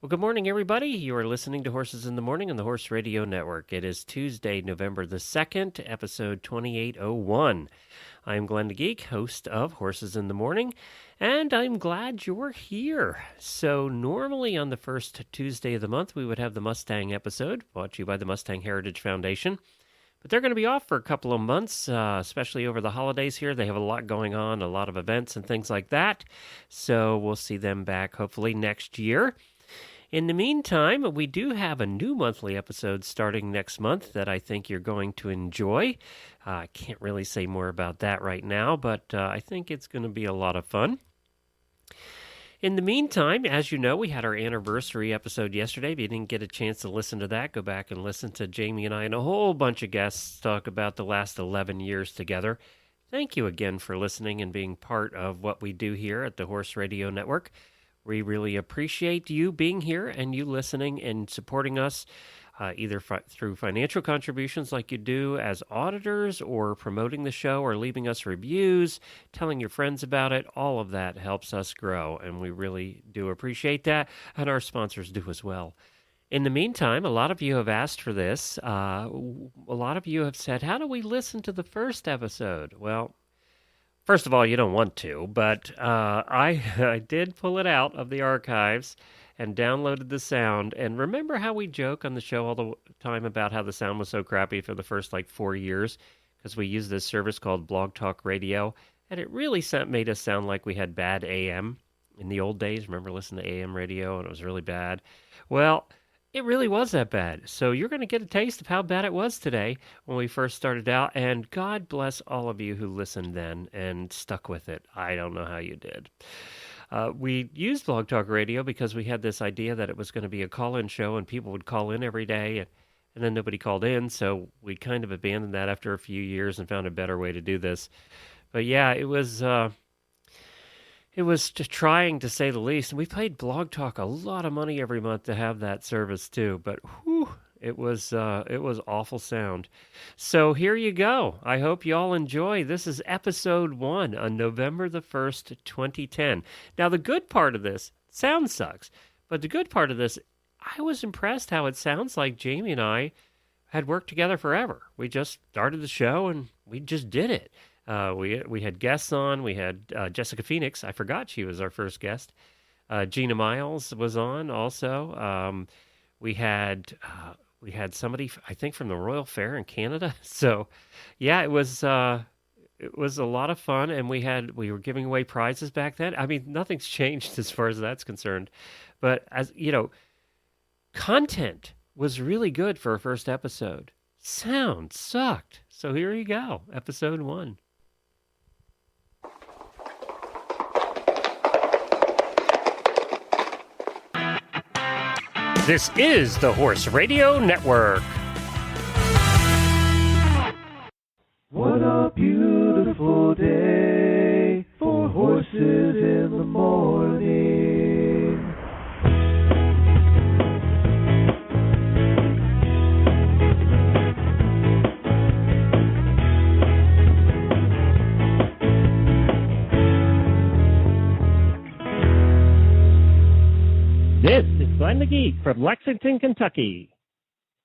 Well, good morning, everybody. You are listening to Horses in the Morning on the Horse Radio Network. It is Tuesday, November the 2nd, episode 2801. I'm Glenn the Geek, host of Horses in the Morning, and I'm glad you're here. So normally on the first Tuesday of the month, we would have the Mustang episode, brought to you by the Mustang Heritage Foundation. But they're going to be off for a couple of months, especially over the holidays here. They have a lot going on, a lot of events and things like that. So we'll see them back hopefully next year. In the meantime, we do have a new monthly episode starting next month that I think you're going to enjoy. I can't really say more about that right now, but I think it's going to be a lot of fun. In the meantime, as you know, we had our anniversary episode yesterday. If you didn't get a chance to listen to that, go back and listen to Jamie and I and a whole bunch of guests talk about the last 11 years together. Thank you again for listening and being part of what we do here at the Horse Radio Network. We really appreciate you being here and you listening and supporting us either through financial contributions like you do as auditors or promoting the show or leaving us reviews, telling your friends about it. All of that helps us grow, and we really do appreciate that, and our sponsors do as well. In the meantime, a lot of you have asked for this. A lot of you have said, how do we listen to the first episode? Well, first of all, you don't want to, but I did pull it out of the archives and downloaded the sound. And remember how we joke on the show all the time about how the sound was so crappy for the first 4 years? Because we used this service called Blog Talk Radio, and it really made us sound like we had bad AM in the old days. Remember listening to AM radio, and it was really bad? Well, it really was that bad. So you're going to get a taste of how bad it was today when we first started out. And God bless all of you who listened then and stuck with it. I don't know how you did. We used Blog Talk Radio because we had this idea that it was going to be a call-in show and people would call in every day. And then nobody called in. So we kind of abandoned that after a few years and found a better way to do this. But yeah, it was just trying, to say the least. And we paid Blog Talk a lot of money every month to have that service too. But whew, it was awful sound. So here you go. I hope you all enjoy. This is episode 1 on November the 1st, 2010. Now the good part of this, sound sucks, but the good part of this, I was impressed how it sounds like Jamie and I had worked together forever. We just started the show and we just did it. We had guests on. We had Jessica Phoenix. I forgot she was our first guest. Gina Miles was on also. We had somebody, I think, from the Royal Fair in Canada. So, yeah, it was a lot of fun, and we were giving away prizes back then. I mean, nothing's changed as far as that's concerned, but as you know, content was really good for a first episode. Sound sucked. So here you go, episode 1. This is the Horse Radio Network. What a beautiful day for horses in the morning. This is Glenn the Geek from Lexington, Kentucky.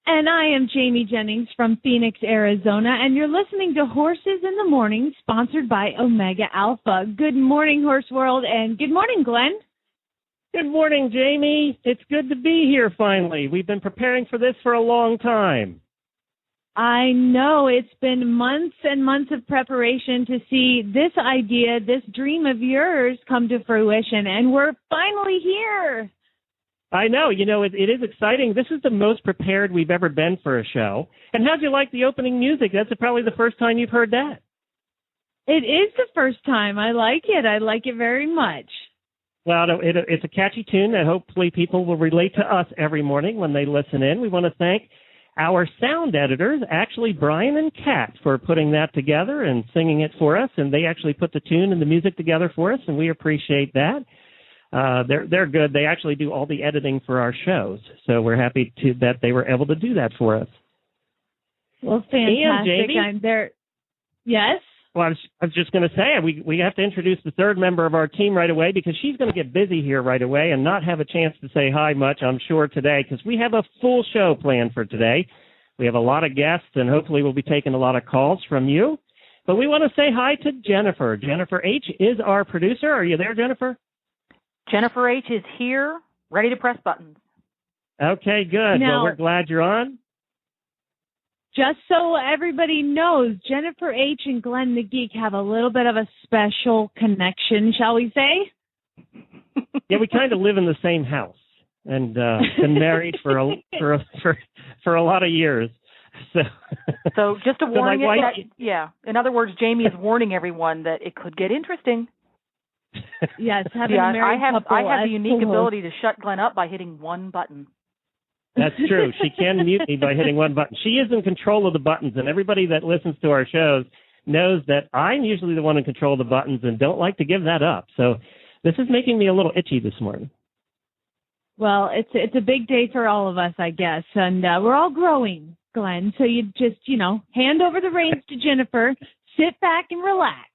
And I am Jamie Jennings from Phoenix, Arizona, and you're listening to Horses in the Morning, sponsored by Omega Alpha. Good morning, Horse World, and good morning, Glenn. Good morning, Jamie. It's good to be here finally. We've been preparing for this for a long time. I know it's been months and months of preparation to see this idea, this dream of yours come to fruition, and we're finally here. I know. It is exciting. This is the most prepared we've ever been for a show. And how'd you like the opening music? That's probably the first time you've heard that. It is the first time. I like it. I like it very much. Well, it's a catchy tune that hopefully people will relate to us every morning when they listen in. We want to thank our sound editors, actually Brian and Kat, for putting that together and singing it for us. And they actually put the tune and the music together for us, and we appreciate that. They're good. They actually do all the editing for our shows, so we're happy that they were able to do that for us. Well, fantastic. And Jamie, I'm there. Yes? Well, I was just going to say, we have to introduce the third member of our team right away because she's going to get busy here right away and not have a chance to say hi much, I'm sure, today because we have a full show planned for today. We have a lot of guests, and hopefully we'll be taking a lot of calls from you. But we want to say hi to Jennifer. Jennifer H. is our producer. Are you there, Jennifer? Jennifer H. is here, ready to press buttons. Okay, good. Now, well, we're glad you're on. Just so everybody knows, Jennifer H. and Glenn the Geek have a little bit of a special connection, shall we say? Yeah, we kind of live in the same house and been married for a lot of years. So just a warning. my wife, in other words, Jamie is warning everyone that it could get interesting. Yes, having a married couple. I have the unique ability to shut Glenn up by hitting one button. That's true. She can mute me by hitting one button. She is in control of the buttons, and everybody that listens to our shows knows that I'm usually the one in control of the buttons and don't like to give that up. So this is making me a little itchy this morning. Well, it's a big day for all of us, I guess, and we're all growing, Glenn. So you just, hand over the reins to Jennifer, sit back and relax.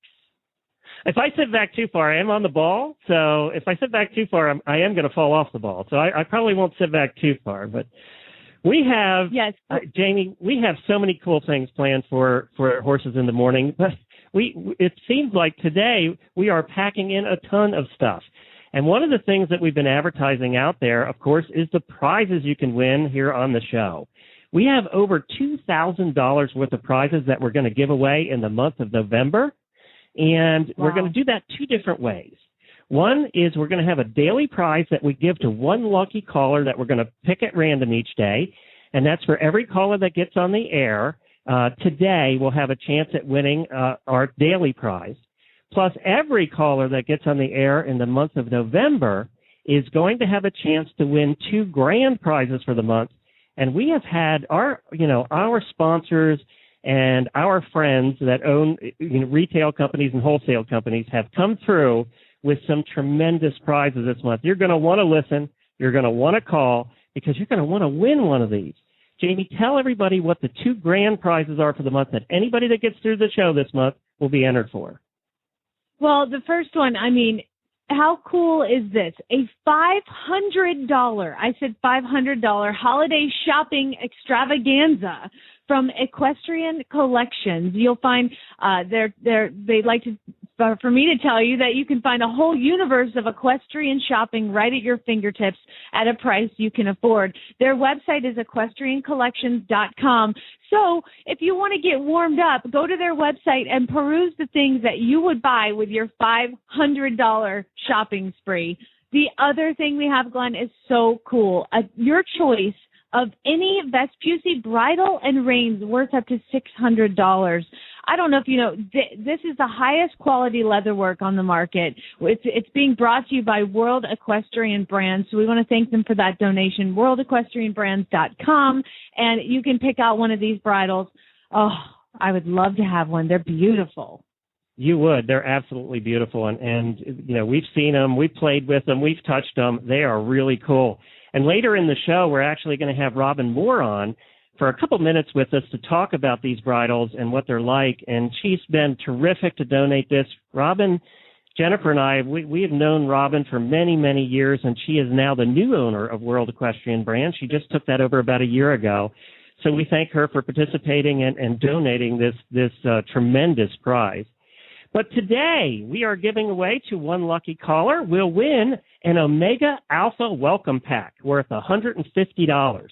If I sit back too far, I am on the ball. So if I sit back too far, I am going to fall off the ball. So I probably won't sit back too far. But we have, yes, Jamie, we have so many cool things planned for Horses in the Morning. But it seems like today we are packing in a ton of stuff. And one of the things that we've been advertising out there, of course, is the prizes you can win here on the show. We have over $2,000 worth of prizes that we're going to give away in the month of November. And We're going to do that two different ways. One is we're going to have a daily prize that we give to one lucky caller that we're going to pick at random each day. And that's for every caller that gets on the air. Today, we'll have a chance at winning our daily prize. Plus, every caller that gets on the air in the month of November is going to have a chance to win two grand prizes for the month. And we have had our sponsors and our friends that own retail companies and wholesale companies have come through with some tremendous prizes this month. You're going to want to listen. You're going to want to call because you're going to want to win one of these. Jamie, tell everybody what the two grand prizes are for the month that anybody that gets through the show this month will be entered for. Well, the first one, how cool is this? A $500, I said $500 holiday shopping extravaganza from Equestrian Collections. You'll find they'd like for me to tell you that you can find a whole universe of equestrian shopping right at your fingertips at a price you can afford. Their website is equestriancollections.com. So if you want to get warmed up, go to their website and peruse the things that you would buy with your $500 shopping spree. The other thing we have, Glenn, is so cool. Your choice of any Vespucci bridle and reins worth up to $600. I don't know if you know, this is the highest quality leatherwork on the market. It's being brought to you by World Equestrian Brands, so we want to thank them for that donation, worldequestrianbrands.com, and you can pick out one of these bridles. Oh, I would love to have one. They're beautiful. You would. They're absolutely beautiful, and we've seen them, we've played with them, we've touched them. They are really cool. And later in the show, we're actually going to have Robin Moore on for a couple minutes with us to talk about these bridles and what they're like. And she's been terrific to donate this. Robin, Jennifer and I, we have known Robin for many, many years, and she is now the new owner of World Equestrian Brands. She just took that over about a year ago. So we thank her for participating and donating this tremendous prize. But today, we are giving away to one lucky caller. We'll win an Omega Alpha welcome pack worth $150.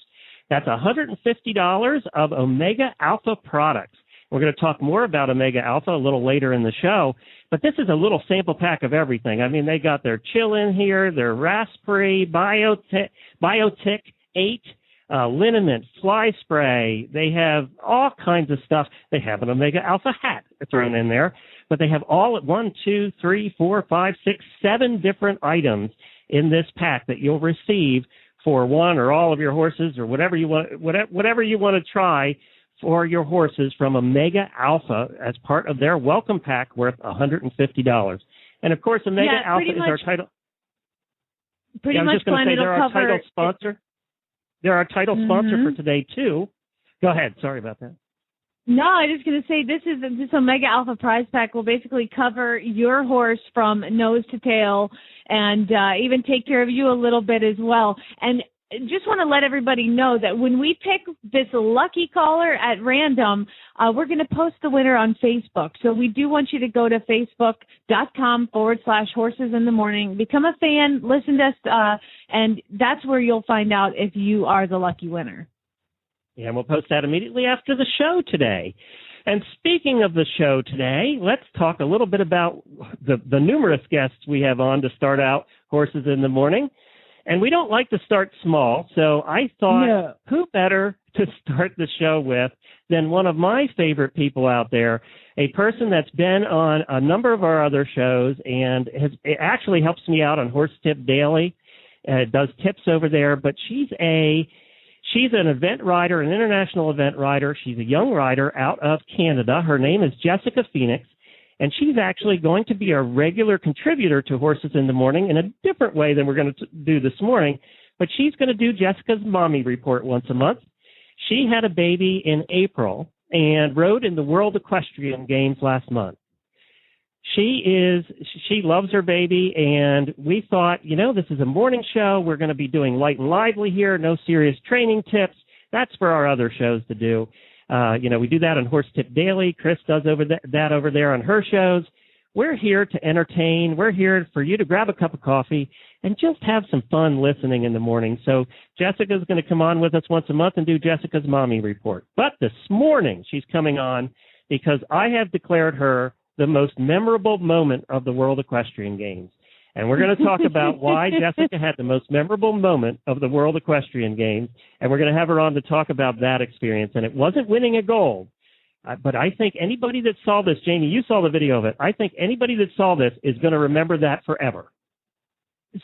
That's $150 of Omega Alpha products. We're going to talk more about Omega Alpha a little later in the show, but this is a little sample pack of everything. They got their chill in here, their raspberry, Biotic 8, liniment, fly spray. They have all kinds of stuff. They have an Omega Alpha hat thrown in there. But they have all 1, 2, 3, 4, 5, 6, 7 different items in this pack that you'll receive for one or all of your horses or whatever you want to try for your horses from Omega Alpha as part of their welcome pack worth $150. And of course, Omega Alpha is our title. Pretty much, Glenn, it'll they're our cover title sponsor. They're our title sponsor for today too. Go ahead. Sorry about that. No, I was just going to say this Omega Alpha prize pack will basically cover your horse from nose to tail and even take care of you a little bit as well. And just want to let everybody know that when we pick this lucky caller at random, we're going to post the winner on Facebook. So we do want you to go to facebook.com/horses in the morning, become a fan, listen to us, and that's where you'll find out if you are the lucky winner. Yeah, and we'll post that immediately after the show today. And speaking of the show today, let's talk a little bit about the numerous guests we have on to start out Horses in the Morning. And we don't like to start small, so I thought, who better to start the show with than one of my favorite people out there, a person that's been on a number of our other shows and it actually helps me out on Horse Tip Daily, does tips over there, but she's an event rider, an international event rider. She's a young rider out of Canada. Her name is Jessica Phoenix, and she's actually going to be a regular contributor to Horses in the Morning in a different way than we're going to do this morning. But she's going to do Jessica's Mommy Report once a month. She had a baby in April and rode in the World Equestrian Games last month. She loves her baby, and we thought, this is a morning show. We're going to be doing light and lively here, no serious training tips. That's for our other shows to do. We do that on Horse Tip Daily. Chris does that over there on her shows. We're here to entertain. We're here for you to grab a cup of coffee and just have some fun listening in the morning. So Jessica's going to come on with us once a month and do Jessica's Mommy Report. But this morning she's coming on because I have declared her the most memorable moment of the World Equestrian Games. And we're going to talk about why Jessica had the most memorable moment of the World Equestrian Games, and we're going to have her on to talk about that experience. And it wasn't winning a gold, but I think anybody that saw this, Jamie, you saw the video of it, I think anybody that saw this is going to remember that forever.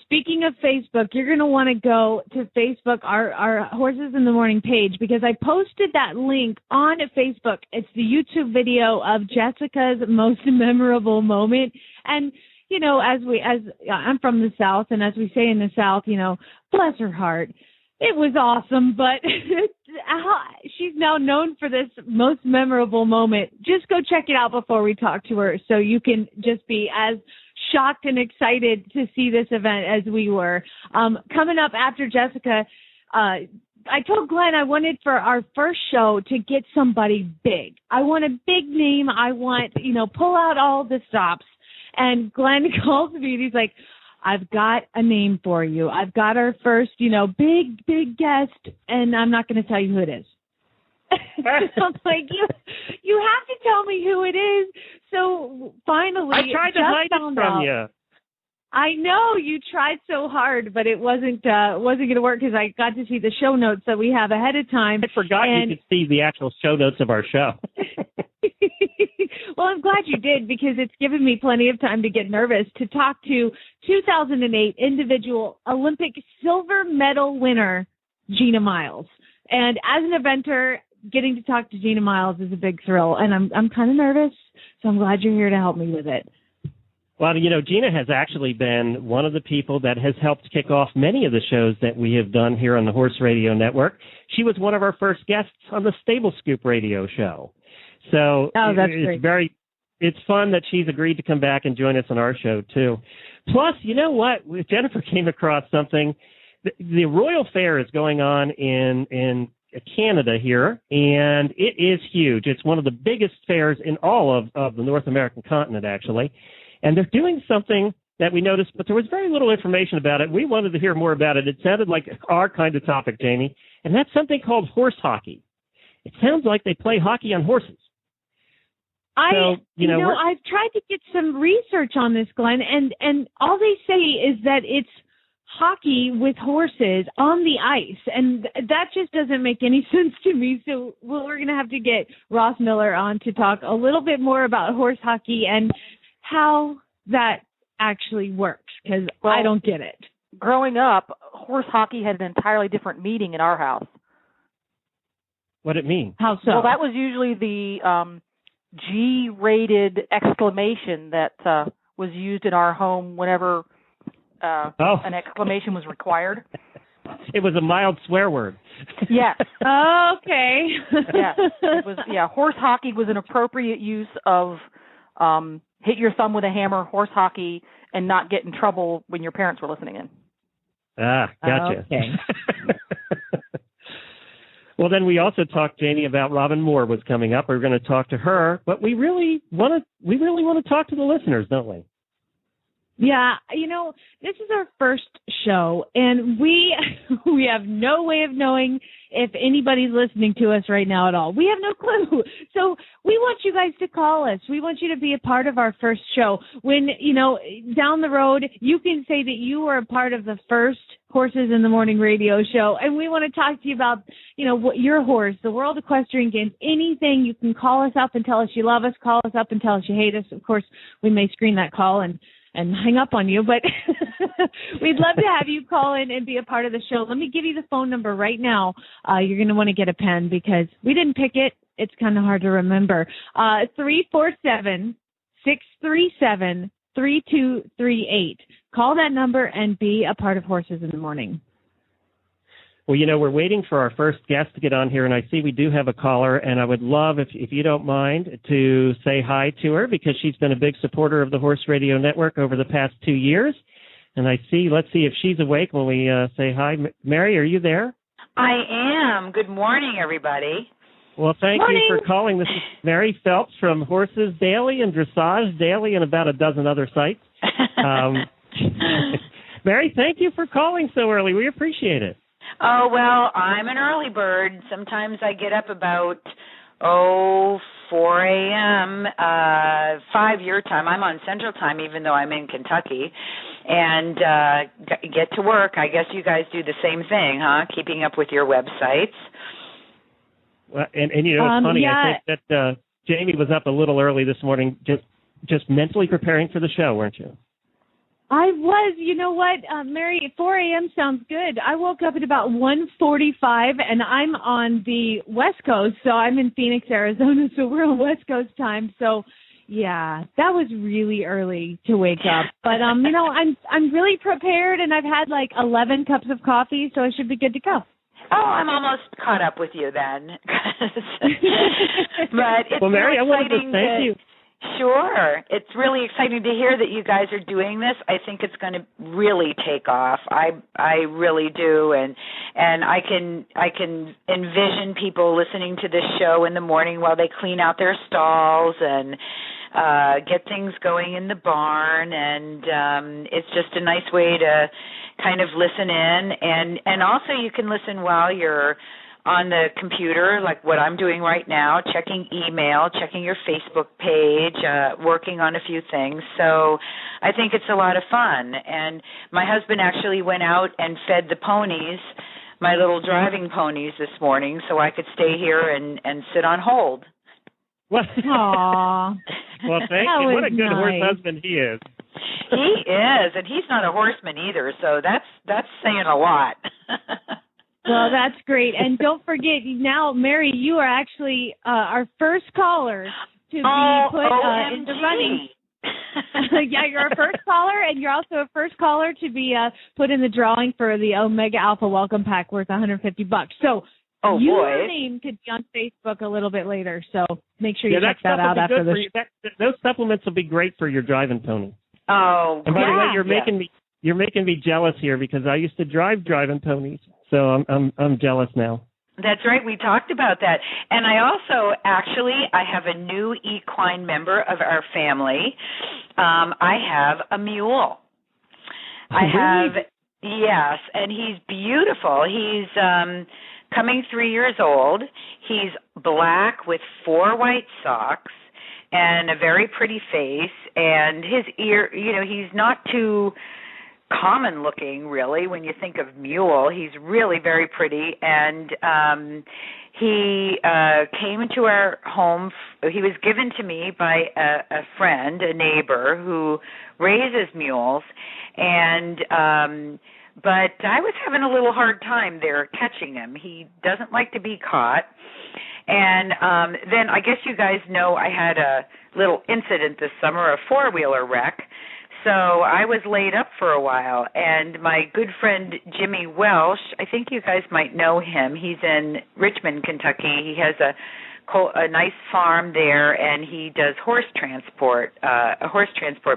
Speaking of Facebook, you're going to want to go to Facebook, our Horses in the Morning page, because I posted that link on Facebook. It's the YouTube video of Jessica's most memorable moment. And, I'm from the South, and as we say in the South, bless her heart, it was awesome, but she's now known for this most memorable moment. Just go check it out before we talk to her so you can just be as shocked and excited to see this event as we were. Coming up after Jessica, I told Glenn I wanted for our first show to get somebody big. I want a big name. I want, pull out all the stops. And Glenn calls me and he's like, I've got a name for you. I've got our first, big guest, and I'm not going to tell you who it is. I'm like, you have to tell me who it is. So finally, I tried to hide it from you. I know you tried so hard, but it wasn't going to work because I got to see the show notes that we have ahead of time. I forgot you could see the actual show notes of our show. Well, I'm glad you did because it's given me plenty of time to get nervous to talk to 2008 individual Olympic silver medal winner, Gina Miles. And as an eventer, getting to talk to Gina Miles is a big thrill, and I'm kind of nervous, so I'm glad you're here to help me with it. Well, Gina has actually been one of the people that has helped kick off many of the shows that we have done here on the Horse Radio Network. She was one of our first guests on the Stable Scoop radio show. So that's great. It's fun that she's agreed to come back and join us on our show, too. Plus, you know what? Jennifer came across something. The Royal Fair is going on in Canada here, and it is huge. It's one of the biggest fairs in all of the North American continent, actually. And they're doing something that we noticed, but there was very little information about it. We wanted to hear more about it. It sounded like our kind of topic, Jamie, and that's something called horse hockey. It sounds like they play hockey on horses. I've tried to get some research on this, Glenn, and all they say is that it's hockey with horses on the ice, and that just doesn't make any sense to me. So we're going to have to get Ross Miller on to talk a little bit more about horse hockey and how that actually works, because I don't get it. Growing up, horse hockey had an entirely different meaning in our house. What did it mean? How so? Well, that was usually the G-rated exclamation that was used in our home whenever an exclamation was required. It was a mild swear word. Yeah. Okay. Yeah. It was, horse hockey was an appropriate use of hit your thumb with a hammer, horse hockey, and not get in trouble when your parents were listening in. Ah, gotcha. Okay. Well, then we also talked, Jamie, about Robin Moore was coming up. We're going to talk to her, but we really want to talk to the listeners, don't we? Yeah, this is our first show, and we have no way of knowing if anybody's listening to us right now at all. We have no clue. So we want you guys to call us. We want you to be a part of our first show. When, down the road, you can say that you were a part of the first Horses in the Morning radio show, and we want to talk to you about, what your horse, the World Equestrian Games, anything. You can call us up and tell us you love us, call us up and tell us you hate us. Of course, we may screen that call and hang up on you, but we'd love to have you call in and be a part of the show. Let me give you the phone number right now. You're going to want to get a pen because we didn't pick it. It's kind of hard to remember. 347-637-3238. Call that number and be a part of Horses in the Morning. Well, we're waiting for our first guest to get on here, and I see we do have a caller, and I would love, if you don't mind, to say hi to her because she's been a big supporter of the Horse Radio Network over the past 2 years. And let's see if she's awake when we say hi. Mary, are you there? I am. Good morning, everybody. Well, thank you for calling. This is Mary Phelps from Horses Daily and Dressage Daily and about a dozen other sites. Mary, thank you for calling so early. We appreciate it. Oh, well, I'm an early bird. Sometimes I get up about, 4 a.m., 5 your time. I'm on Central Time, even though I'm in Kentucky, and get to work. I guess you guys do the same thing, huh, keeping up with your websites? Well, and it's funny. Yeah. I think that Jamie was up a little early this morning just mentally preparing for the show, weren't you? I was. You know what, Mary, 4 a.m. sounds good. I woke up at about 1:45, and I'm on the West Coast, so I'm in Phoenix, Arizona, so we're on West Coast time. So, yeah, that was really early to wake up. But, I'm really prepared, and I've had like 11 cups of coffee, so I should be good to go. Oh, I'm almost caught up with you then. But it's Mary, I wanted to exciting thank you. Sure. It's really exciting to hear that you guys are doing this. I think it's going to really take off. I really do, and I can envision people listening to this show in the morning while they clean out their stalls and get things going in the barn, and it's just a nice way to kind of listen in, and also you can listen while you're on the computer, like what I'm doing right now, checking email, checking your Facebook page, working on a few things. So I think it's a lot of fun. And my husband actually went out and fed the ponies, my little driving ponies this morning, so I could stay here and sit on hold. Aww. Well, thank you. What a good horse husband he is. He is, and he's not a horseman either, so that's saying a lot. Well, that's great. And don't forget, now, Mary, you are actually our first caller to be put in the running. Yeah, you're our first caller, and you're also a first caller to be put in the drawing for the Omega Alpha Welcome Pack worth $150. So your name could be on Facebook a little bit later, so make sure you check that out after the show. Those supplements will be great for your driving pony. Oh, and by the way, you're making me jealous here because I used to drive driving ponies. So I'm jealous now. That's right. We talked about that. And I also, I have a new equine member of our family. I have a mule. Yes, and he's beautiful. He's coming 3 years old. He's black with 4 white socks and a very pretty face. And his ear, he's not too common looking, really, when you think of mule. He's really very pretty, and he came into our home. He was given to me by a friend, a neighbor who raises mules, and but I was having a little hard time there catching him. He doesn't like to be caught. And then I guess you guys know I had a little incident this summer, a 4-wheeler wreck. So I was laid up for a while, and my good friend Jimmy Welsh, I think you guys might know him. He's in Richmond, Kentucky. He has a nice farm there, and he does a horse transport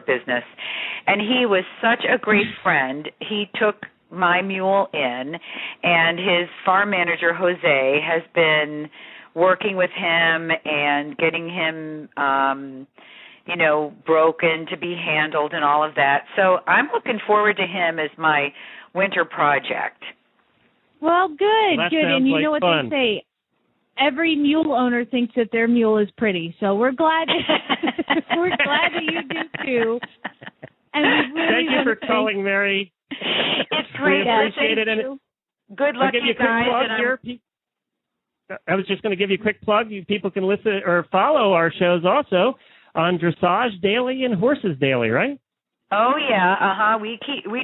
business. And he was such a great friend. He took my mule in, and his farm manager, Jose, has been working with him and getting him broken to be handled and all of that. So I'm looking forward to him as my winter project. Well, good, That good. sounds And you like know what fun. they say? Every mule owner thinks that their mule is pretty. So we're glad we're glad that you do too. And we really Thank you for calling, Mary. It's great. We appreciate it. Thank And you. Good luck I'll give to you you a quick guys. plug here. I was just going to give you a quick plug. You people can listen or follow our shows also on Dressage Daily and Horses Daily, right? Oh yeah, We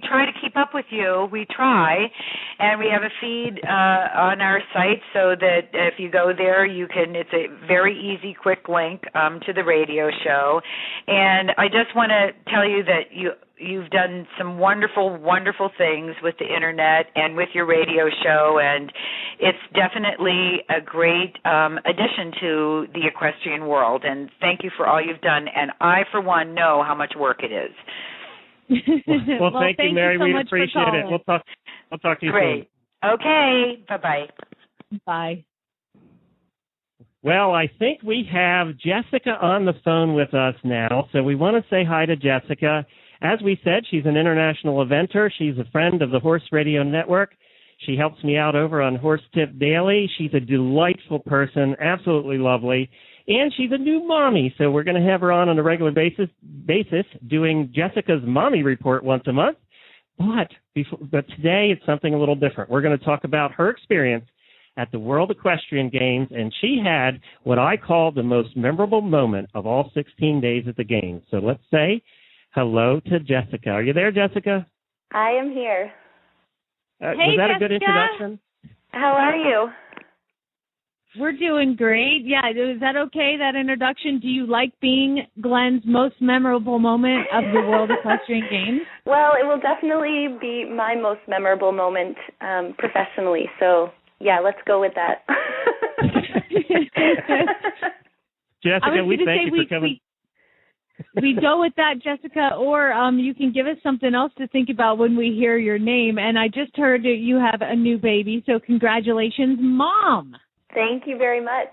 try to keep up with you. We try, and we have a feed on our site so that if you go there, you can. It's a very easy, quick link to the radio show. And I just want to tell you that you've done some wonderful, wonderful things with the internet and with your radio show, and it's definitely a great addition to the equestrian world. And thank you for all you've done. And I, for one, know how much work it is. Well, thank you, Mary. so We much appreciate for it. We'll talk to you Great. soon. Okay. Bye-bye. Bye. Well, I think we have Jessica on the phone with us now, so we want to say hi to Jessica. As we said, she's an international eventer. She's a friend of the Horse Radio Network. She helps me out over on Horse Tip Daily. She's a delightful person, absolutely lovely. And she's a new mommy, so we're going to have her on a regular basis doing Jessica's Mommy Report once a month. But today it's something a little different. We're going to talk about her experience at the World Equestrian Games, and she had what I call the most memorable moment of all 16 days at the Games. So let's say hello to Jessica. Are you there, Jessica? I am here. Hey, was that Jessica. a good introduction? How are you? We're doing great. Yeah, is that okay, that introduction? Do you like being Glenn's most memorable moment of the World Equestrian Games? Well, it will definitely be my most memorable moment professionally. So, yeah, let's go with that. Jessica, we thank you for coming. We go with that, Jessica, or you can give us something else to think about when we hear your name. And I just heard that you have a new baby, so congratulations, Mom. Thank you very much.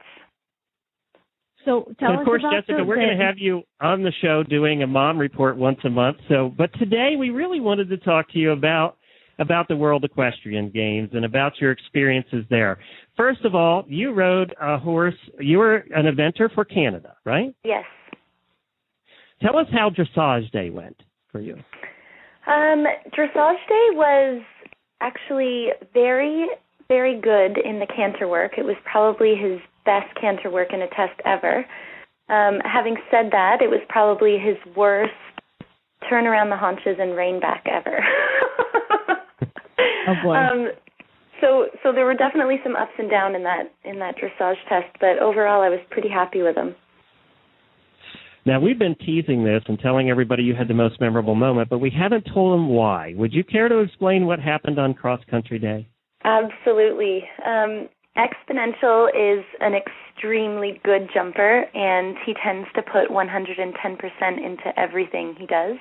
So tell us of course, about Jessica, we're going to have you on the show doing a mom report once a month. But today we really wanted to talk to you about the World Equestrian Games and about your experiences there. First of all, you rode a horse. You were an eventer for Canada, right? Yes. Tell us how Dressage Day went for you. Dressage Day was actually very, very good in the canter work. It was probably his best canter work in a test ever. Having said that, it was probably his worst turn around the haunches and rein back ever. Oh boy. So there were definitely some ups and downs in that dressage test, but overall I was pretty happy with him. Now, we've been teasing this and telling everybody you had the most memorable moment, but we haven't told them why. Would you care to explain what happened on Cross Country Day? Absolutely. Exponential is an extremely good jumper, and he tends to put 110% into everything he does.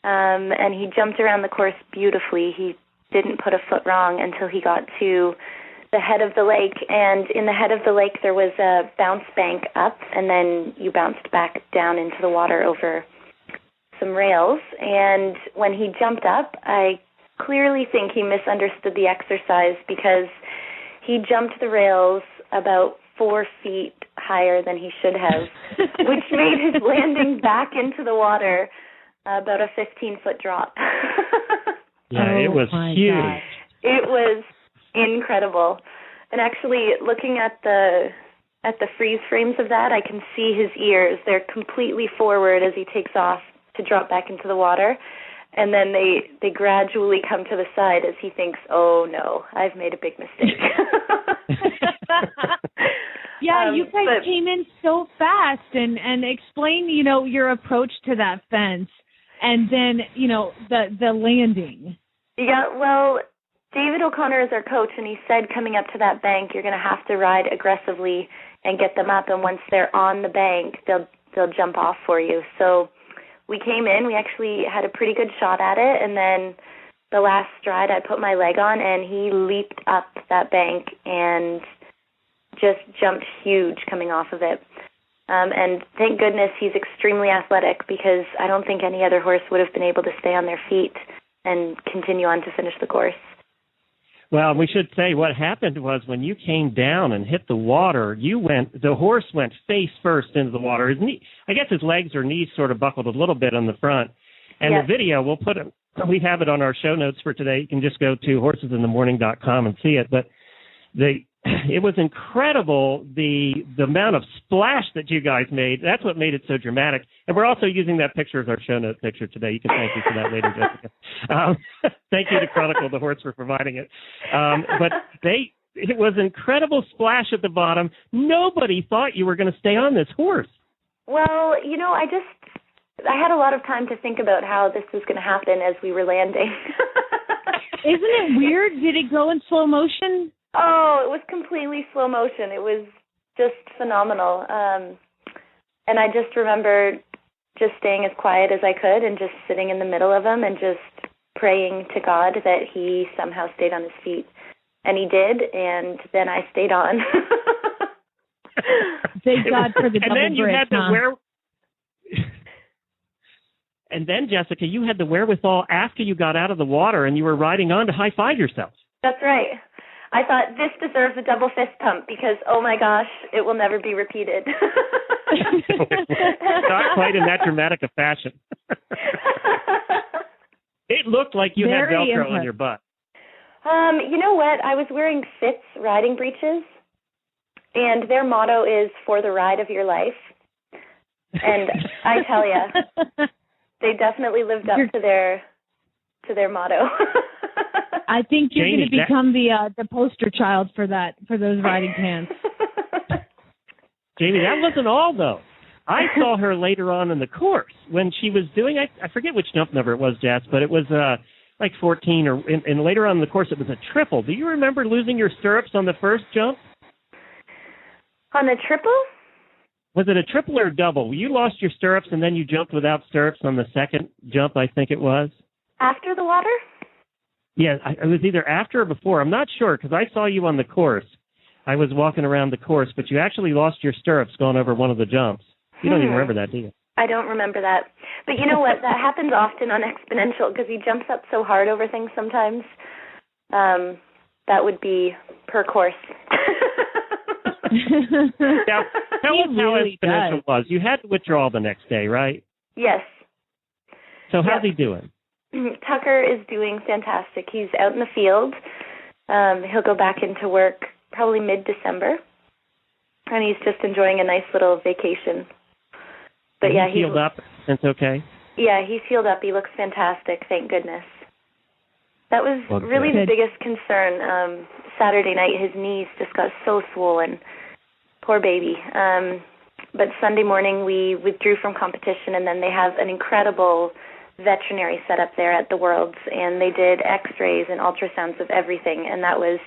And he jumped around the course beautifully. He didn't put a foot wrong until he got to the head of the lake, and in the head of the lake there was a bounce bank up, and then you bounced back down into the water over some rails. And when he jumped up, I clearly think he misunderstood the exercise, because he jumped the rails about 4 feet higher than he should have, which made his landing back into the water about a 15-foot drop. Yeah, it was huge. Gosh. It was incredible. And actually, looking at the freeze frames of that, I can see his ears. They're completely forward as he takes off to drop back into the water. And then they gradually come to the side as he thinks, oh, no, I've made a big mistake. Yeah, you guys came in so fast, and explain, your approach to that fence. and then, the landing. Yeah, well, David O'Connor is our coach, and he said coming up to that bank, you're going to have to ride aggressively and get them up, and once they're on the bank, they'll jump off for you. So we came in, we actually had a pretty good shot at it, and then the last stride I put my leg on, and he leaped up that bank and just jumped huge coming off of it. And thank goodness he's extremely athletic, because I don't think any other horse would have been able to stay on their feet and continue on to finish the course. Well, we should say what happened was when you came down and hit the water, the horse went face first into the water. I guess his legs or knees sort of buckled a little bit on the front. And Yes. the video, we have it on our show notes for today. You can just go to horsesinthemorning.com and see it. But it was incredible, the amount of splash that you guys made. That's what made it so dramatic. And we're also using that picture as our show note picture today. You can thank me for that later, Jessica. Thank you to Chronicle the Horse for providing it. But it was incredible splash at the bottom. Nobody thought you were going to stay on this horse. Well, I had a lot of time to think about how this was going to happen as we were landing. Isn't it weird? Did it go in slow motion? Oh, it was completely slow motion. It was just phenomenal. And I just remember just staying as quiet as I could and just sitting in the middle of him and just praying to God that he somehow stayed on his feet. And he did, and then I stayed on. Thank God for the double break, And then, Jessica, you had the wherewithal after you got out of the water and you were riding on to high-five yourself. That's right. I thought this deserves a double fist pump because, oh my gosh, it will never be repeated. Not quite in that dramatic a fashion. It looked like you had Velcro on your butt. You know what? I was wearing Fitz riding breeches, and their motto is "For the ride of your life." And I tell you, they definitely lived up to their motto. I think you're going to become the poster child for those riding pants. Jamie, that wasn't all, though. I saw her later on in the course when she was doing, I forget which jump number it was, Jess, but it was like 14, and later on in the course it was a triple. Do you remember losing your stirrups on the first jump? On a triple? Was it a triple or a double? You lost your stirrups and then you jumped without stirrups on the second jump, I think it was. After the water? Yeah, it was either after or before. I'm not sure because I saw you on the course. I was walking around the course, but you actually lost your stirrups going over one of the jumps. You don't even remember that, do you? I don't remember that. But you know what? That happens often on Exponential because he jumps up so hard over things sometimes. That would be per course. Now, tell us how Exponential was. You had to withdraw the next day, right? Yes. So how's he doing? Tucker is doing fantastic. He's out in the field. He'll go back into work probably mid-December, and he's just enjoying a nice little vacation. But yeah, he's healed up. It's okay. Yeah, he's healed up. He looks fantastic. Thank goodness. That was really the biggest concern. Saturday night, his knees just got so swollen. Poor baby. But Sunday morning, we withdrew from competition, and then they have an incredible veterinary setup there at the Worlds, and they did x-rays and ultrasounds of everything, and that was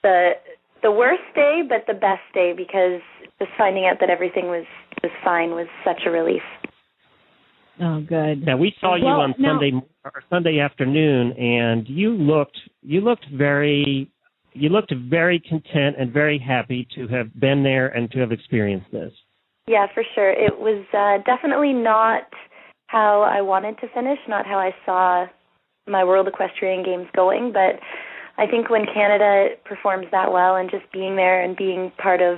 the worst day, but the best day, because just finding out that everything was fine was such a relief. Oh, good. Now, we saw you on Sunday afternoon, and you looked very content and very happy to have been there and to have experienced this. Yeah, for sure. It was definitely not how I wanted to finish, not how I saw my World Equestrian Games going, but I think when Canada performs that well and just being there and being part of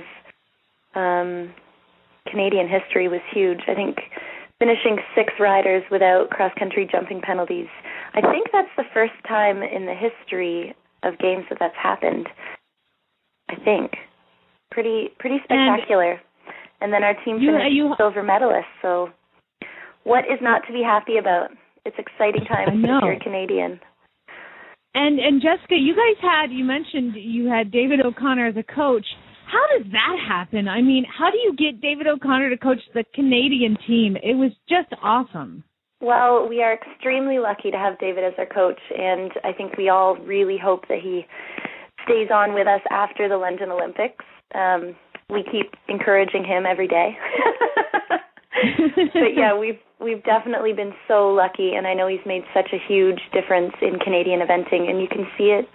Canadian history was huge. I think finishing 6 riders without cross-country jumping penalties, I think that's the first time in the history of games that's happened. I think. Pretty spectacular. And then our team finished silver medalists, so what is not to be happy about? It's exciting times if you're a Canadian. And Jessica, you mentioned you had David O'Connor as a coach. How does that happen? I mean, how do you get David O'Connor to coach the Canadian team? It was just awesome. Well, we are extremely lucky to have David as our coach, and I think we all really hope that he stays on with us after the London Olympics. We keep encouraging him every day. But yeah, we've definitely been so lucky, and I know he's made such a huge difference in Canadian eventing, and you can see it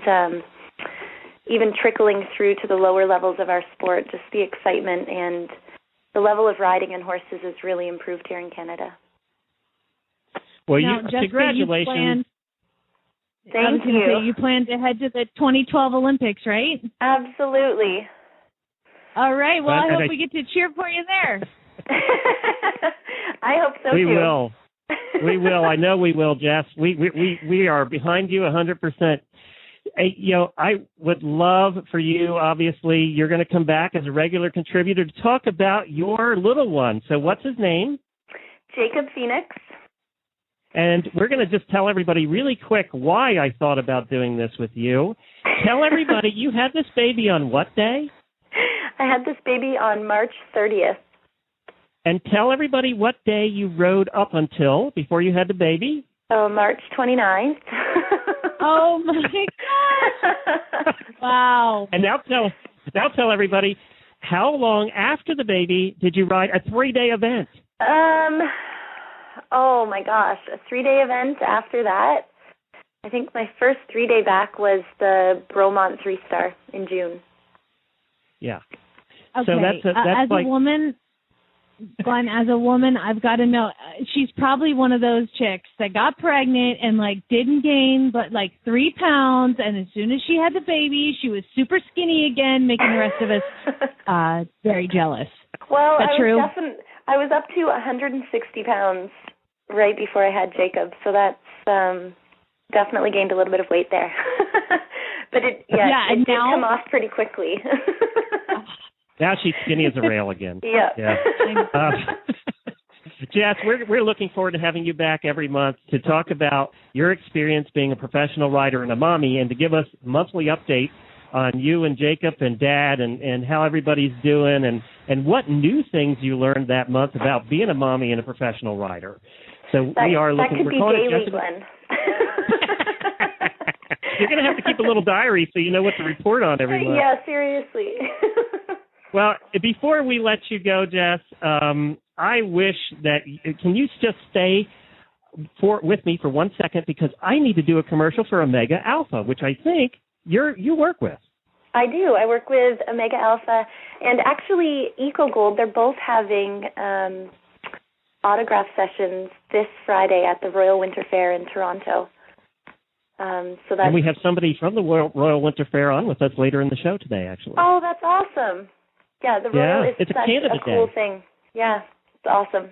even trickling through to the lower levels of our sport. Just the excitement and the level of riding in horses has really improved here in Canada. Well, now, Jessica, congratulations. Thank you. You plan to head to the 2012 Olympics, right? Absolutely. All right. Well, I hope I we get to cheer for you there. I hope so, we too. will. We will. I know we will, Jess. We are behind you 100%. I would love for you, obviously, you're going to come back as a regular contributor to talk about your little one. So what's his name? Jacob Phoenix. And we're going to just tell everybody really quick why I thought about doing this with you. Tell everybody, you had this baby on what day? I had this baby on March 30th. And tell everybody what day you rode up until before you had the baby. Oh, March 29th. Oh, my gosh. Wow. And now tell everybody, how long after the baby did you ride a 3-day event? Oh, my gosh. A 3-day event after that. I think my first 3-day back was the Bromont 3-star in June. Yeah. Okay. So that's as like, a woman, Glenn, as a woman, I've got to know, she's probably one of those chicks that got pregnant and, like, didn't gain but, like, 3 pounds, and as soon as she had the baby, she was super skinny again, making the rest of us very jealous. Well, Is that true? I was up to 160 pounds right before I had Jacob, so that's definitely gained a little bit of weight there. But it did come off pretty quickly. now she's skinny as a rail again. Yeah. Jess, we're looking forward to having you back every month to talk about your experience being a professional rider and a mommy, and to give us monthly updates on you and Jacob and Dad and how everybody's doing and what new things you learned that month about being a mommy and a professional rider. So we are looking. That could be daily, Glenn. You're going to have to keep a little diary so you know what to report on every month. Yeah, seriously. Well, before we let you go, Jess, I wish that can you just stay with me for 1 second, because I need to do a commercial for Omega Alpha, which I think you work with. I do. I work with Omega Alpha and actually Eco Gold. They're both having autograph sessions this Friday at the Royal Winter Fair in Toronto. And we have somebody from the Royal Winter Fair on with us later in the show today, actually. Oh, that's awesome. Yeah, the Royal is it's such a cool thing. Yeah, it's awesome.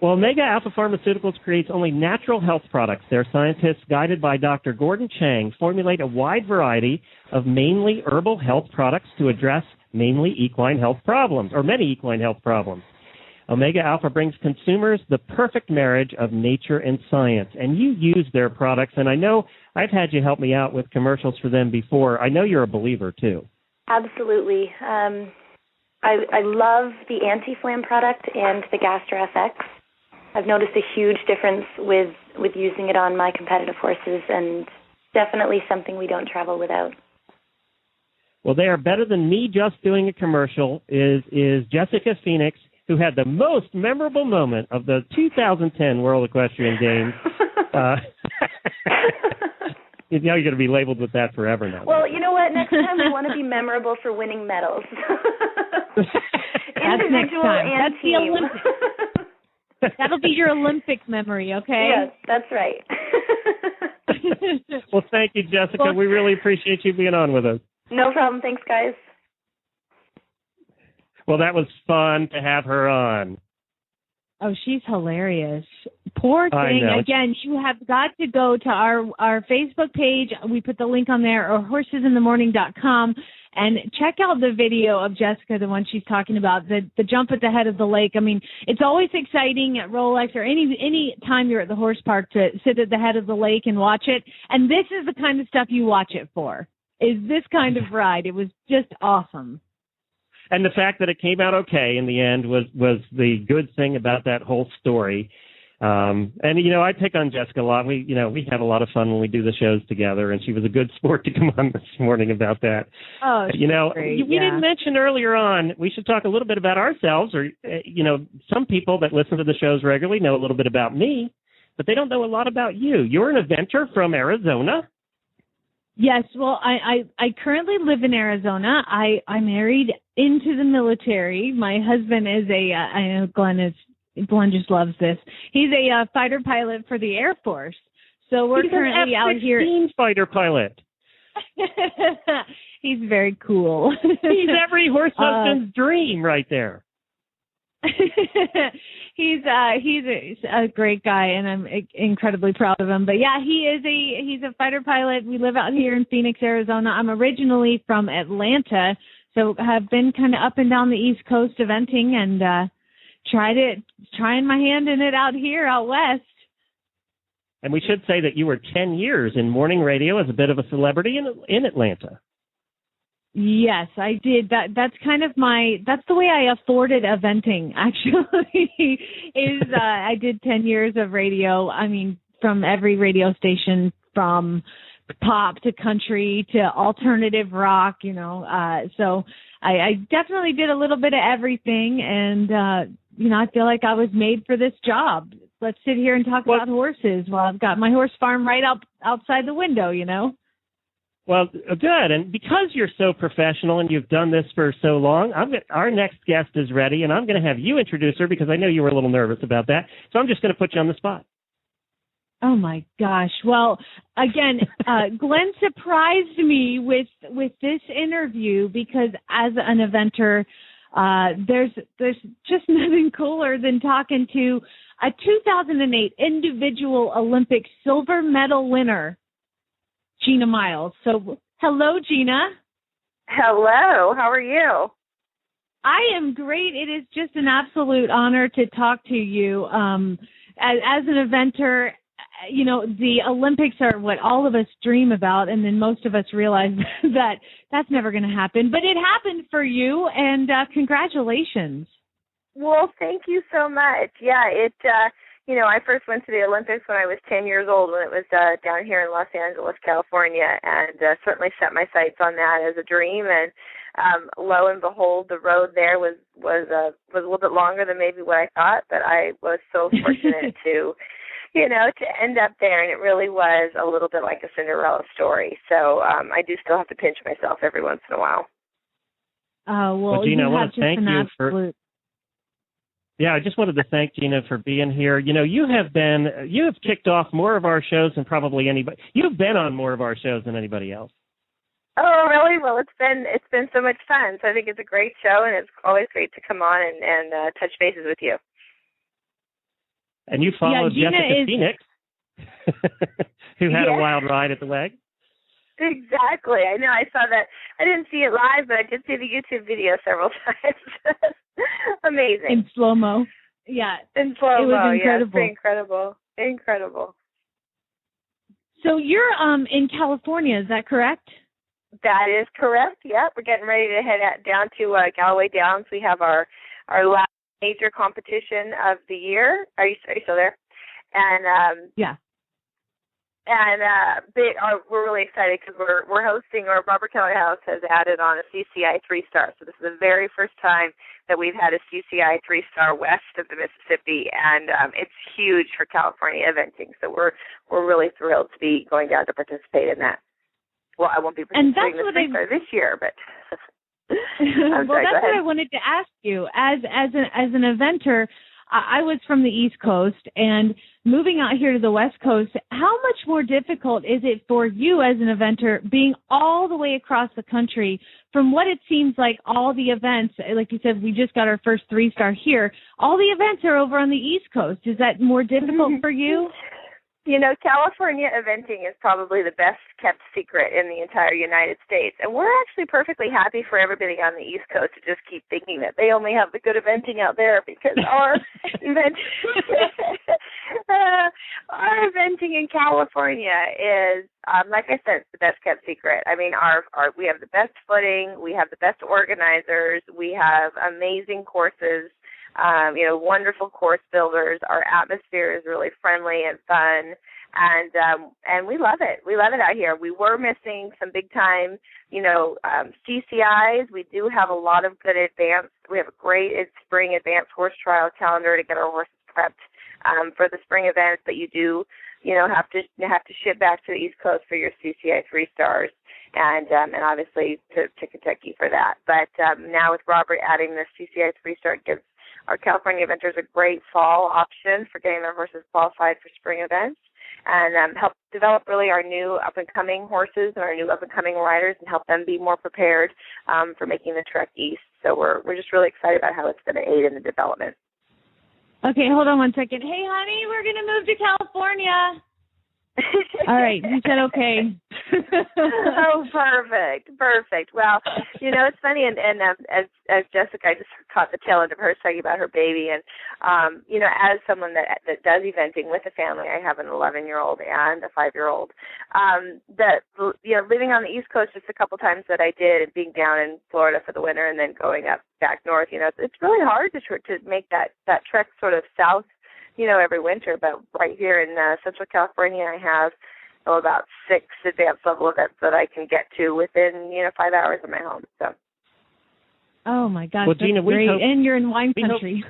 Well, Omega Alpha Pharmaceuticals creates only natural health products. Their scientists, guided by Dr. Gordon Chang, formulate a wide variety of mainly herbal health products to address mainly equine health problems, or many equine health problems. Omega Alpha brings consumers the perfect marriage of nature and science, and you use their products, and I know I've had you help me out with commercials for them before. I know you're a believer, too. Absolutely. I love the Anti-Flam product and the Gastra FX. I've noticed a huge difference with using it on my competitive horses, and definitely something we don't travel without. Well, they are better than me just doing a commercial is Jessica Phoenix, who had the most memorable moment of the 2010 World Equestrian Games. Now you're going to be labeled with that forever now. Well, you know what? Next time we want to be memorable for winning medals. That's next time. That's the Olympics. That'll be your Olympic memory, okay? Yes, that's right. Well, thank you, Jessica. We really appreciate you being on with us. No problem. Thanks, guys. Well, that was fun to have her on. Oh, she's hilarious. Poor thing. I know. Again, you have got to go to our Facebook page. We put the link on there, or horsesinthemorning.com, and check out the video of Jessica, the one she's talking about, the jump at the head of the lake. I mean, it's always exciting at Rolex or any time you're at the horse park to sit at the head of the lake and watch it. And this is the kind of stuff you watch it for, is this kind of ride. It was just awesome. And the fact that it came out okay in the end was the good thing about that whole story. And, you know, I pick on Jessica a lot. We have a lot of fun when we do the shows together, and she was a good sport to come on this morning about that. Oh, You know, great. we didn't mention earlier on, we should talk a little bit about ourselves, or, you know, some people that listen to the shows regularly know a little bit about me, but they don't know a lot about you. You're an eventer from Arizona. Yes, well, I currently live in Arizona. I married into the military. My husband is I know Glenn just loves this. He's a fighter pilot for the Air Force. So we're currently out here. He's an F-16 fighter pilot. He's very cool. He's every horse husband's dream right there. He's a great guy, and I'm incredibly proud of him. But yeah, he's a fighter pilot. We live out here in Phoenix, Arizona. I'm originally from Atlanta, so have been kind of up and down the East Coast eventing, and trying my hand in it out here, out west. And we should say that you were 10 years in morning radio as a bit of a celebrity in Atlanta. Yes, I did. That's kind of that's the way I afforded eventing, actually, I did 10 years of radio. I mean, from every radio station, from pop to country to alternative rock, you know. So I definitely did a little bit of everything, and, you know, I feel like I was made for this job. Let's sit here and talk about horses while I've got my horse farm right outside the window, you know. Well, good. And because you're so professional and you've done this for so long, our next guest is ready, and I'm going to have you introduce her because I know you were a little nervous about that. So I'm just going to put you on the spot. Oh, my gosh. Well, again, Glenn surprised me with this interview because as an eventer, there's just nothing cooler than talking to a 2008 individual Olympic silver medal winner, Gina Miles. So, hello, Gina. Hello. How are you? I am great. It is just an absolute honor to talk to you. As an eventer, you know, the Olympics are what all of us dream about, and then most of us realize that that's never going to happen. But it happened for you, and congratulations. Well, thank you so much. Yeah, you know, I first went to the Olympics when I was 10 years old, when it was down here in Los Angeles, California, and certainly set my sights on that as a dream. And lo and behold, the road there was a little bit longer than maybe what I thought, but I was so fortunate to end up there, and it really was a little bit like a Cinderella story. So I do still have to pinch myself every once in a while. Well, Gina, I you want have to thank just an you absolute... Yeah, I just wanted to thank Gina for being here. You know, you have kicked off more of our shows than probably anybody. You've been on more of our shows than anybody else. Oh, really? Well, it's been so much fun. So I think it's a great show, and it's always great to come on and touch bases with you. And you followed Jessica Phoenix, who had a wild ride at the WAG. Exactly. I know. I saw that. I didn't see it live, but I did see the YouTube video several times. Amazing. In slow-mo. Yeah. In slow-mo. It was incredible. Yeah, incredible. Incredible. So you're in California, is that correct? That is correct. Yep. We're getting ready to head down to Galloway Downs. We have our last major competition of the year. Are you still there? And yeah. And we're really excited because we're hosting, or Robert Kelly House has added on a CCI 3-star. So this is the very first time that we've had a CCI 3-star west of the Mississippi, and it's huge for California eventing. So we're really thrilled to be going down to participate in that. Well, I won't be participating in the 3-star this year, but well, that's what I wanted to ask you. As an eventer, I was from the East Coast, and moving out here to the West Coast, how much more difficult is it for you as an eventer being all the way across the country from what it seems like all the events, like you said, we just got our first 3-star here, all the events are over on the East Coast. Is that more difficult for you? You know, California eventing is probably the best kept secret in the entire United States. And we're actually perfectly happy for everybody on the East Coast to just keep thinking that they only have the good eventing out there, because our our eventing in California is, like I said, it's the best kept secret. I mean, we have the best footing, we have the best organizers, we have amazing courses. Wonderful course builders. Our atmosphere is really friendly and fun. And we love it. We love it out here. We were missing some big time, CCIs. We do have a lot of good we have a great spring advanced horse trial calendar to get our horses prepped for the spring events, but you do, have to ship back to the East Coast for your CCI 3-stars and obviously to Kentucky for that. But now with Robert adding the CCI 3-star, it gives our California eventers a great fall option for getting their horses qualified for spring events, and help develop really our new up-and-coming horses and our new up-and-coming riders and help them be more prepared for making the trek east. So we're just really excited about how it's going to aid in the development. Okay, hold on one second. Hey, honey, we're going to move to California. All right, you said okay. Oh, perfect. Well, it's funny, and as Jessica, I just caught the tail end of her talking about her baby, and as someone that does eventing with a family, I have an 11-year-old and a 5-year-old. Living on the East Coast just a couple times that I did, and being down in Florida for the winter, and then going up back north, it's really hard to make that trek sort of south, every winter. But right here in Central California, I have about 6 advanced level events that I can get to within 5 hours of my home. So. Oh my gosh, well, that's Gina, great! And you're in wine country.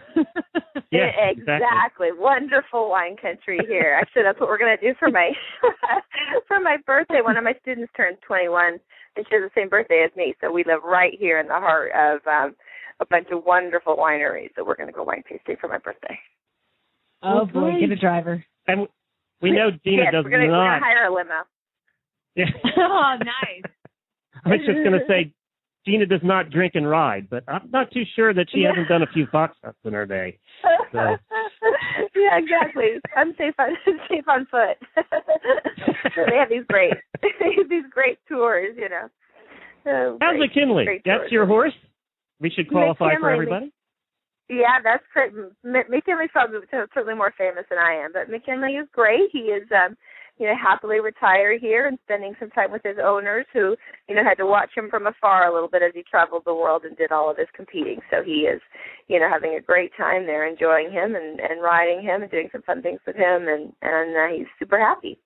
Yeah, exactly. Wonderful wine country here. Actually, that's what we're going to do for my for my birthday. One of my students turned 21, and she has the same birthday as me. So we live right here in the heart of a bunch of wonderful wineries. So we're going to go wine tasting for my birthday. Oh boy, get a driver. And we know Gina does we're gonna hire a limo. Yeah. Oh, nice. I was just going to say, Gina does not drink and ride, but I'm not too sure that she hasn't done a few fox hunts in her day. So. Yeah, exactly. I'm safe on foot. So they have these great tours, How's McKinley? That's your horse? We should qualify for everybody? Yeah, that's great. McKinley's probably certainly more famous than I am, but McKinley is great. He is, happily retired here and spending some time with his owners who, had to watch him from afar a little bit as he traveled the world and did all of his competing. So he is, having a great time there, enjoying him and riding him and doing some fun things with him, and he's super happy.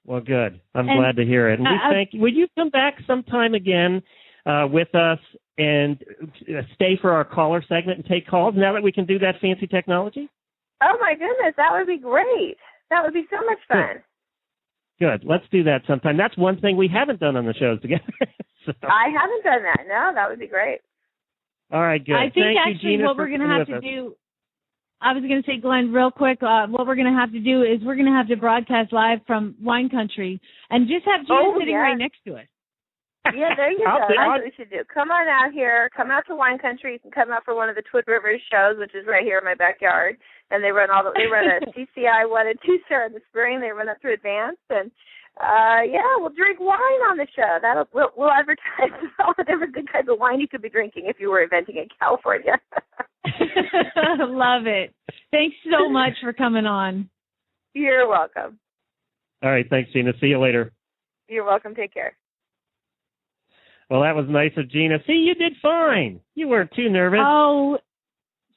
Well, good. I'm glad to hear it. And we thank you. Would you come back sometime again with us and stay for our caller segment and take calls now that we can do that fancy technology? Oh, my goodness. That would be great. That would be so much fun. Good. Let's do that sometime. That's one thing we haven't done on the shows together. So. I haven't done that. No, that would be great. All right, good. I think Thank you, Gina, what we're going to have to do, I was going to say, Glenn, real quick, what we're going to have to do is we're going to have to broadcast live from wine country and just have Gina sitting right next to us. Yeah, there you go. That's what we should do. Come on out here. Come out to wine country. You can come out for one of the Twin Rivers shows, which is right here in my backyard. And they run a CCI 1 and 2-star in the spring. They run up through advanced, and we'll drink wine on the show. We'll advertise all the different good kinds of wine you could be drinking if you were eventing in California. Love it. Thanks so much for coming on. You're welcome. All right, thanks, Gina. See you later. You're welcome. Take care. Well, that was nice of Gina. See, you did fine. You weren't too nervous. Oh,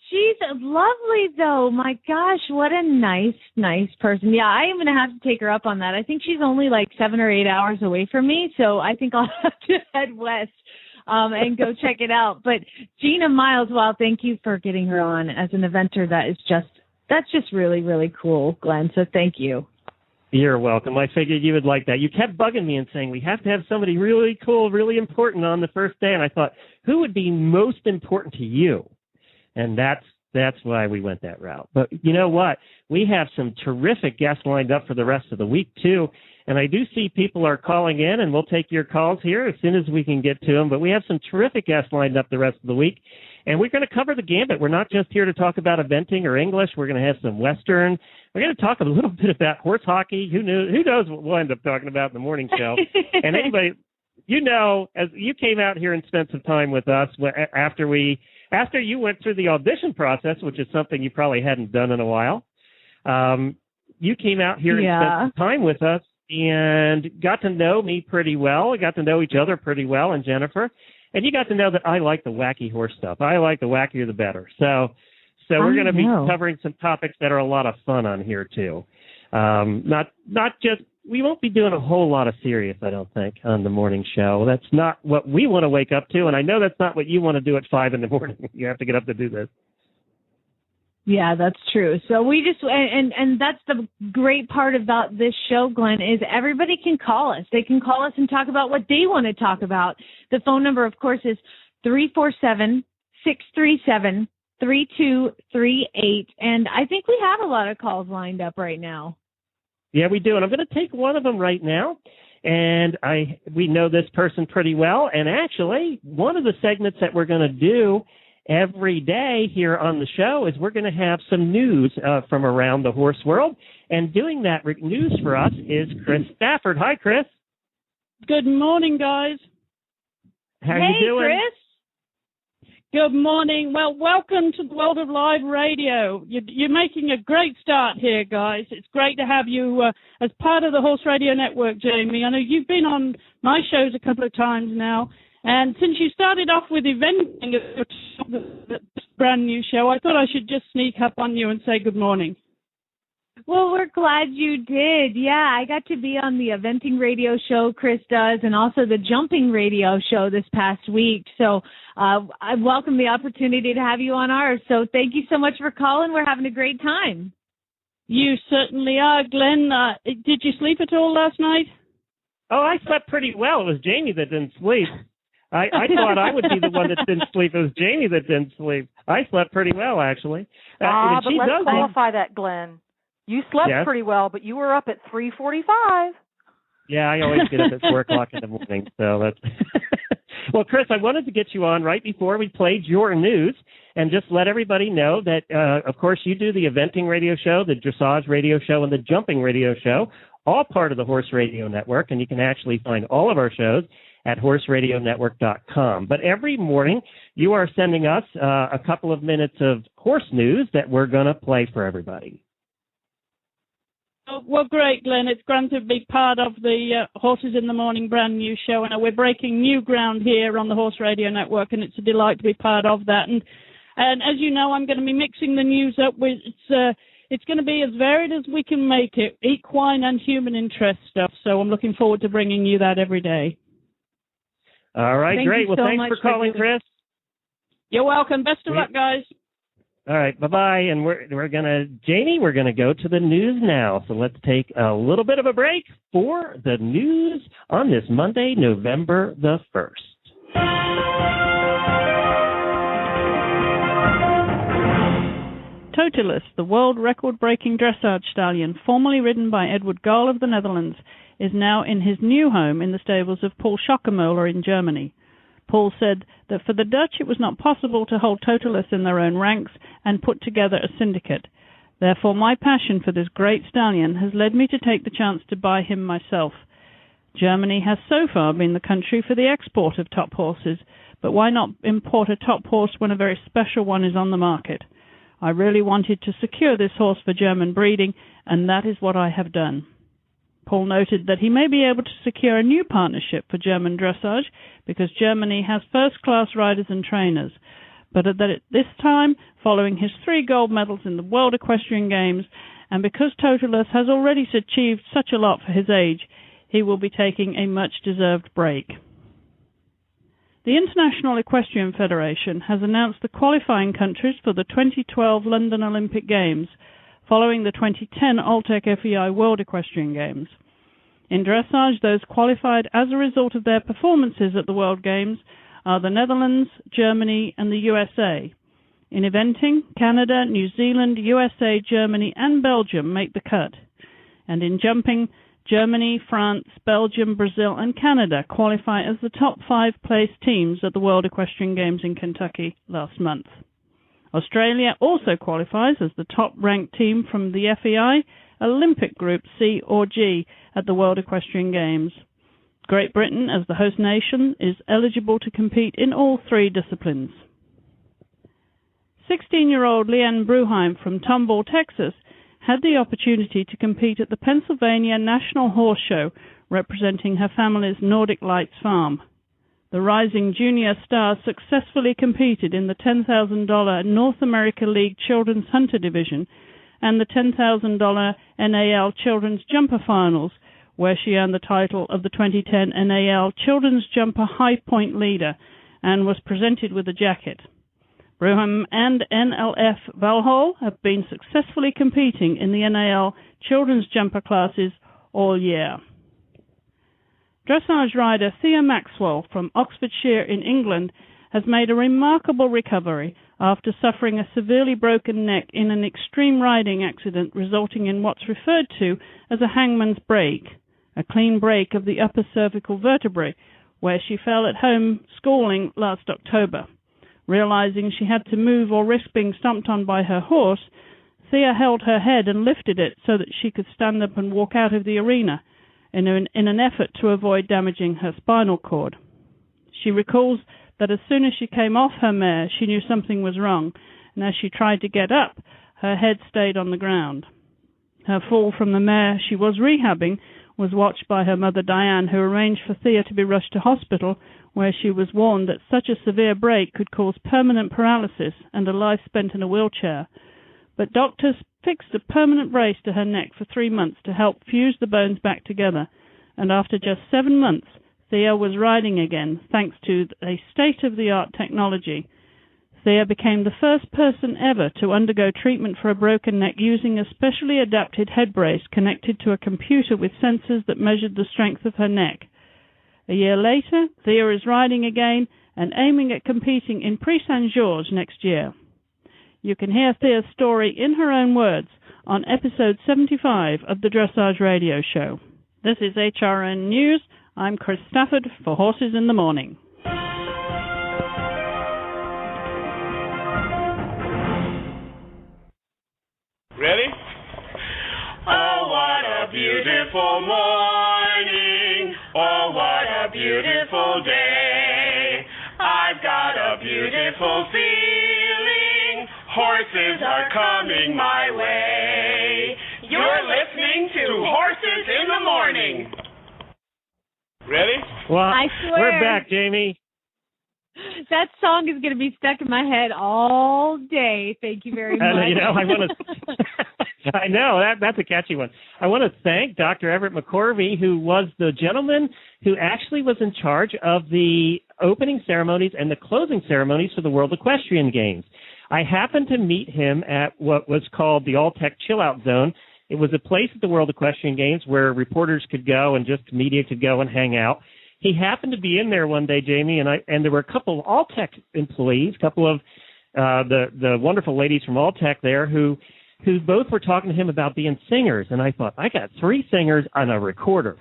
she's lovely, though. My gosh, what a nice person. Yeah, I am going to have to take her up on that. I think she's only like 7 or 8 hours away from me, so I think I'll have to head west and go check it out. But Gina Miles, well, thank you for getting her on as an eventer. That's just really, really cool, Glenn, so thank you. You're welcome. I figured you would like that. You kept bugging me and saying, we have to have somebody really cool, really important on the first day. And I thought, who would be most important to you? And that's why we went that route. But you know what? We have some terrific guests lined up for the rest of the week, too. And I do see people are calling in, and we'll take your calls here as soon as we can get to them. But we have some terrific guests lined up the rest of the week. And we're going to cover the gambit. We're not just here to talk about eventing or English. We're going to have some Western. We're going to talk a little bit about horse hockey. Who knows what we'll end up talking about in the morning show. And anybody, as you came out here and spent some time with us after you went through the audition process, which is something you probably hadn't done in a while, you came out here and spent some time with us and got to know me pretty well. We got to know each other pretty well, and Jennifer. And you got to know that I like the wacky horse stuff. I like the wackier the better. So we're going to be covering some topics that are a lot of fun on here too. Not just, we won't be doing a whole lot of serious, I don't think, on the morning show. That's not what we want to wake up to, and I know that's not what you want to do at 5 in the morning. You have to get up to do this. Yeah, that's true. So we just, and that's the great part about this show, Glenn, is everybody can call us. They can call us and talk about what they want to talk about. The phone number, of course, is 347-637-3238. And I think we have a lot of calls lined up right now. Yeah, we do. And I'm going to take one of them right now. And we know this person pretty well. And actually, one of the segments that we're going to do every day here on the show is we're going to have some news from around the horse world. And doing that news for us is Chris Stafford. Hi, Chris. Good morning, guys. How you doing? Hey, Chris. Good morning. Well, welcome to the world of live radio. You're making a great start here, guys. It's great to have you as part of the Horse Radio Network, Jamie. I know you've been on my shows a couple of times now. And since you started off with eventing this brand new show, I thought I should just sneak up on you and say good morning. Well, we're glad you did. Yeah, I got to be on the eventing radio show Chris does and also the jumping radio show this past week. So I welcome the opportunity to have you on ours. So thank you so much for calling. We're having a great time. You certainly are, Glenn. Did you sleep at all last night? Oh, I slept pretty well. It was Jamie that didn't sleep. I thought I would be the one that didn't sleep. It was Jamie that didn't sleep. I slept pretty well, actually. But let's qualify that, Glenn. You slept pretty well, but you were up at 3:45. Yeah, I always get up at 4 o'clock in the morning. So that's well, Chris, I wanted to get you on right before we played your news and just let everybody know that, of course, you do the eventing radio show, the dressage radio show, and the jumping radio show, all part of the Horse Radio Network, and you can actually find all of our shows at horseradionetwork.com. But every morning, you are sending us a couple of minutes of horse news that we're going to play for everybody. Well, great, Glenn. It's great to be part of the Horses in the Morning brand new show, and we're breaking new ground here on the Horse Radio Network, and it's a delight to be part of that. And as you know, I'm going to be mixing the news up with it's going to be as varied as we can make it, equine and human interest stuff. So I'm looking forward to bringing you that every day. All right, great. Well, thanks for calling, Chris. You're welcome. Best of luck, guys. All right, bye-bye. And we're going to, Jamie, we're going to go to the news now. So let's take a little bit of a break for the news on this Monday, November the 1st. Totilas, the world record-breaking dressage stallion, formerly ridden by Edward Gall of the Netherlands, is now in his new home in the stables of Paul Schockermoeller in Germany. Paul said that for the Dutch it was not possible to hold Totilas in their own ranks and put together a syndicate. Therefore, my passion for this great stallion has led me to take the chance to buy him myself. Germany has so far been the country for the export of top horses, but why not import a top horse when a very special one is on the market? I really wanted to secure this horse for German breeding, and that is what I have done. Paul noted that he may be able to secure a new partnership for German dressage because Germany has first-class riders and trainers, but that at this time, following his 3 gold medals in the World Equestrian Games, and because Totilas has already achieved such a lot for his age, he will be taking a much-deserved break. The International Equestrian Federation has announced the qualifying countries for the 2012 London Olympic Games, following the 2010 Alltech FEI World Equestrian Games. In dressage, those qualified as a result of their performances at the World Games are the Netherlands, Germany, and the USA. In eventing, Canada, New Zealand, USA, Germany, and Belgium make the cut. And in jumping, Germany, France, Belgium, Brazil, and Canada qualify as the top 5 placed teams at the World Equestrian Games in Kentucky last month. Australia also qualifies as the top-ranked team from the FEI Olympic Group C or G at the World Equestrian Games. Great Britain, as the host nation, is eligible to compete in all 3 disciplines. 16-year-old Leanne Bruheim from Tomball, Texas, had the opportunity to compete at the Pennsylvania National Horse Show, representing her family's Nordic Lights farm. The rising junior star successfully competed in the $10,000 North America League Children's Hunter Division and the $10,000 NAL Children's Jumper Finals, where she earned the title of the 2010 NAL Children's Jumper High Point Leader and was presented with a jacket. Bruham and NLF Valhall have been successfully competing in the NAL Children's Jumper classes all year. Dressage rider Thea Maxwell from Oxfordshire in England has made a remarkable recovery after suffering a severely broken neck in an extreme riding accident resulting in what's referred to as a hangman's break, a clean break of the upper cervical vertebrae, where she fell at home schooling last October. Realizing she had to move or risk being stomped on by her horse, Thea held her head and lifted it so that she could stand up and walk out of the arena in an effort to avoid damaging her spinal cord. She recalls that as soon as she came off her mare, she knew something was wrong, and as she tried to get up, her head stayed on the ground. Her fall from the mare she was rehabbing was watched by her mother Diane, who arranged for Thea to be rushed to hospital, where she was warned that such a severe break could cause permanent paralysis and a life spent in a wheelchair. But doctors fixed a permanent brace to her neck for 3 months to help fuse the bones back together, and after just 7 months, Thea was riding again, thanks to a state-of-the-art technology. Thea became the first person ever to undergo treatment for a broken neck using a specially adapted head brace connected to a computer with sensors that measured the strength of her neck. A year later, Thea is riding again and aiming at competing in Prix Saint-Georges next year. You can hear Thea's story in her own words on episode 75 of the Dressage Radio Show. This is HRN News. I'm Chris Stafford for Horses in the Morning. Ready? Oh, what a beautiful morning. Oh, what a beautiful day. I've got a beautiful feeling. Horses are coming my way. You're listening to Horses in the Morning. Ready? Well, I swear. We're back, Jamie. That song is going to be stuck in my head all day. Thank you very much. I know, that's a catchy one. I want to thank Dr. Everett McCorvey, who was the gentleman who actually was in charge of the opening ceremonies and the closing ceremonies for the World Equestrian Games. I happened to meet him at what was called the All-Tech Chill-Out Zone. It was a place at the World Equestrian Games where reporters could go and just media could go and hang out. He happened to be in there one day, Jamie, and there were a couple of All-Tech employees, a couple of the wonderful ladies from All-Tech there who both were talking to him about being singers. And I thought, I got 3 singers on a recorder.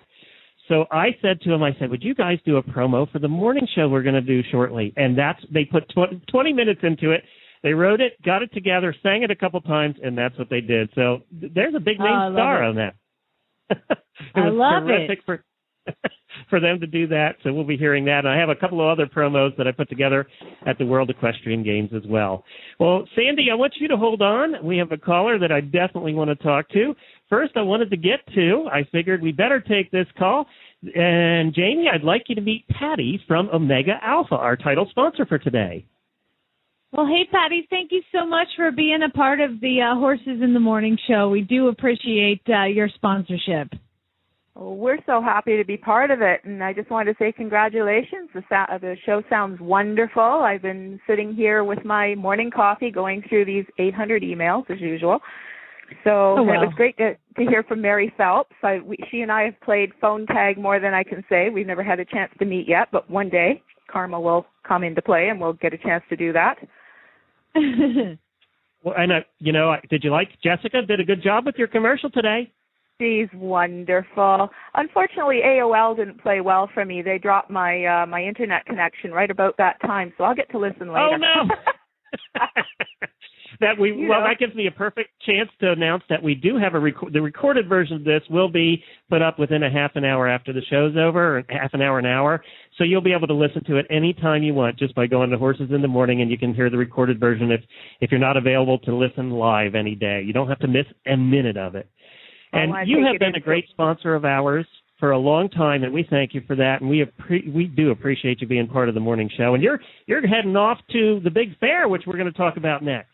So I said to him, would you guys do a promo for the morning show we're going to do shortly? And they put 20 minutes into it. They wrote it, got it together, sang it a couple times, and that's what they did. So there's a big name star on that. I love terrific it. For them to do that, so we'll be hearing that. And I have a couple of other promos that I put together at the World Equestrian Games as well. Well, Sandy, I want you to hold on. We have a caller that I definitely want to talk to. First, I wanted to get to, I figured we better take this call. And Jamie, I'd like you to meet Patty from Omega Alpha, our title sponsor for today. Well, hey, Patty, thank you so much for being a part of the Horses in the Morning show. We do appreciate your sponsorship. Well, we're so happy to be part of it, and I just wanted to say congratulations. The show sounds wonderful. I've been sitting here with my morning coffee going through these 800 emails, as usual. So It was great to hear from Mary Phelps. She and I have played phone tag more than I can say. We've never had a chance to meet yet, but one day Karma will come into play, and we'll get a chance to do that. Well, and did you like Jessica? Did a good job with your commercial today. She's wonderful. Unfortunately, AOL didn't play well for me. They dropped my my internet connection right about that time, so I'll get to listen later. Oh no! That gives me a perfect chance to announce that we do have the recorded version of this will be put up within a half an hour after the show's over, or half an hour. So you'll be able to listen to it anytime you want just by going to Horses in the Morning, and you can hear the recorded version if you're not available to listen live any day. You don't have to miss a minute of it. And you have been a great sponsor of ours for a long time, and we thank you for that. And we do appreciate you being part of the morning show. And you're heading off to the big fair, which we're going to talk about next.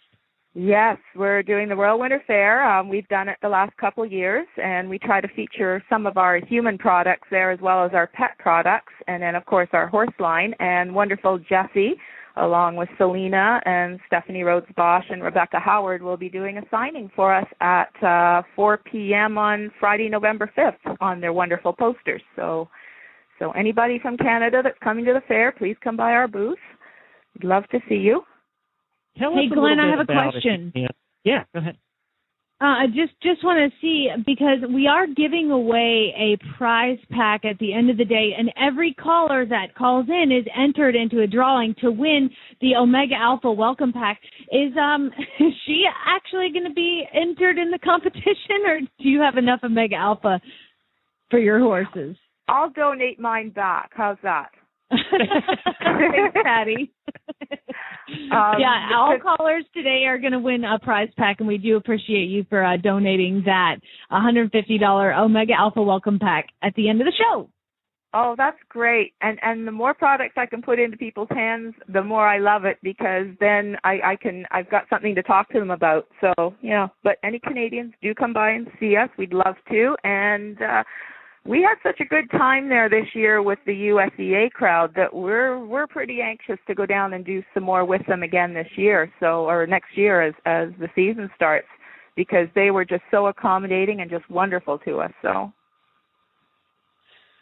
Yes, we're doing the Royal Winter Fair. We've done it the last couple years, and we try to feature some of our human products there as well as our pet products, and then, of course, our horse line. And wonderful Jessie, along with Selena and Stephanie Rhodes-Bosch and Rebecca Howard, will be doing a signing for us at 4 p.m. on Friday, November 5th on their wonderful posters. So anybody from Canada that's coming to the fair, please come by our booth. We'd love to see you. Hey, Glenn, I have a question. Yeah, go ahead. I just want to see, because we are giving away a prize pack at the end of the day, and every caller that calls in is entered into a drawing to win the Omega Alpha Welcome Pack. Is she actually going to be entered in the competition, or do you have enough Omega Alpha for your horses? I'll donate mine back. How's that? Thanks, Patty. All callers today are going to win a prize pack, and we do appreciate you for donating that $150 Omega Alpha Welcome Pack at the end of the show. Oh, that's great. And the more products I can put into people's hands, the more I love it, because then I've got something to talk to them about. So, but any Canadians, do come by and see us. We'd love to. And we had such a good time there this year with the USEA crowd that we're pretty anxious to go down and do some more with them again this year, or next year as the season starts, because they were just so accommodating and just wonderful to us. So.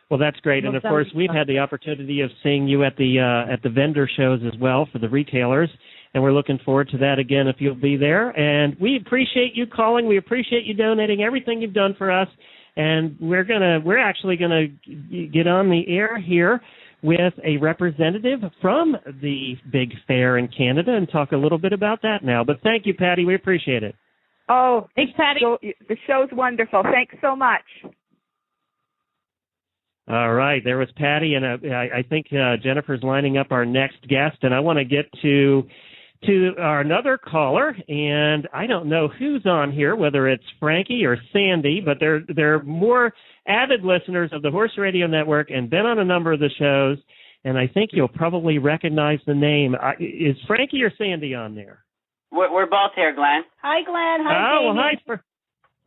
Well, that's great, and of course we've had the opportunity of seeing you at the vendor shows as well for the retailers, and we're looking forward to that again if you'll be there. And we appreciate you calling. We appreciate you donating everything you've done for us. And we're actually gonna get on the air here with a representative from the big fair in Canada and talk a little bit about that now. But thank you, Patty. We appreciate it. Oh, thanks, Patty. The show's wonderful. Thanks so much. All right, there was Patty, and I think Jennifer's lining up our next guest, and I want to get to our another caller, and I don't know who's on here, whether it's Frankie or Sandy, but they're more avid listeners of the Horse Radio Network and been on a number of the shows, and I think you'll probably recognize the name. Is Frankie or Sandy on there? We're both here, Glenn. Hi, Glenn. Hi, Jamie. Well,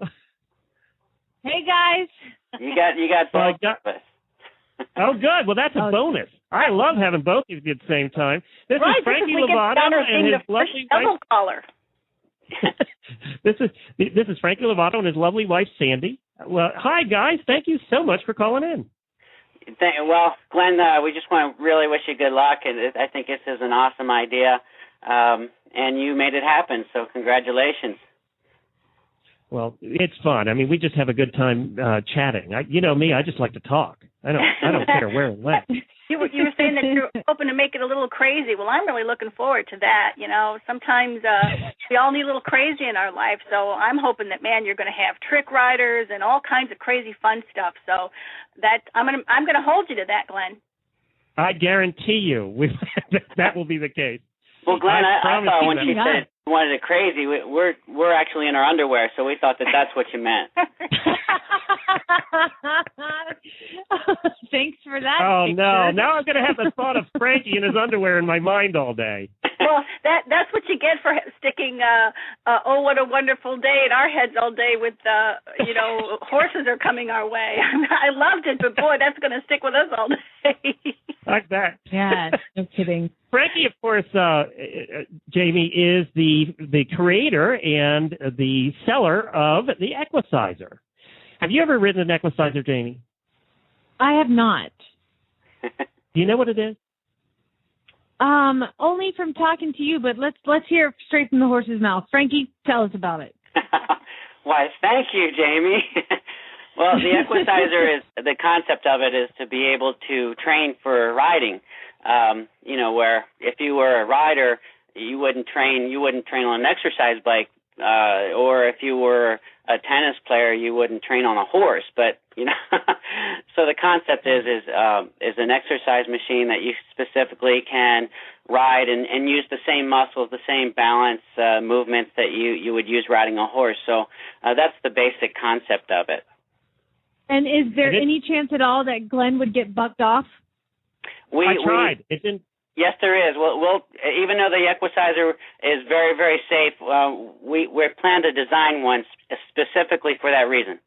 hi. Hey, guys. You got both of us. Oh, good. Well, that's a bonus. I love having both of you at the same time. This is Frankie Lovato and his lovely wife. Caller. This is Frankie Lovato and his lovely wife Sandy. Well, hi guys. Thank you so much for calling in. Well, Glenn, we just want to really wish you good luck, and I think this is an awesome idea, and you made it happen. So congratulations. Well, it's fun. I mean, we just have a good time chatting. You know me, I just like to talk. I don't care where and when. You were saying that you're hoping to make it a little crazy. Well, I'm really looking forward to that. Sometimes we all need a little crazy in our life. So I'm hoping that, man, you're going to have trick riders and all kinds of crazy fun stuff. So that I'm going to hold you to that, Glenn. I guarantee you that will be the case. Well, Glenn, I thought when she said you wanted it crazy, we're actually in our underwear, so we thought that's what you meant. Thanks for that. Oh, picture. no. Now I'm going to have the thought of Frankie in his underwear in my mind all day. Well, that's what you get for sticking, oh, what a wonderful day in our heads all day with, horses are coming our way. I loved it, but, boy, that's going to stick with us all day. Like that. Yeah, no kidding. Frankie, of course, Jamie, is the creator and the seller of the Equicizer. Have you ever ridden an Equicizer, Jamie? I have not. Do you know what it is? Only from talking to you, but let's hear it straight from the horse's mouth. Frankie, tell us about it. Why, thank you, Jamie. Well, the Equicizer the concept of it is to be able to train for riding. Where if you were a rider, you wouldn't train on an exercise bike, or if you were a tennis player, you wouldn't train on a horse. But so the concept is an exercise machine that you specifically can ride and use the same muscles, the same balance movements that you would use riding a horse. So that's the basic concept of it. And is there any chance at all that Glenn would get bucked off? I tried. Yes, there is. We'll even though the equicizer is very, very safe, we plan to design one specifically for that reason.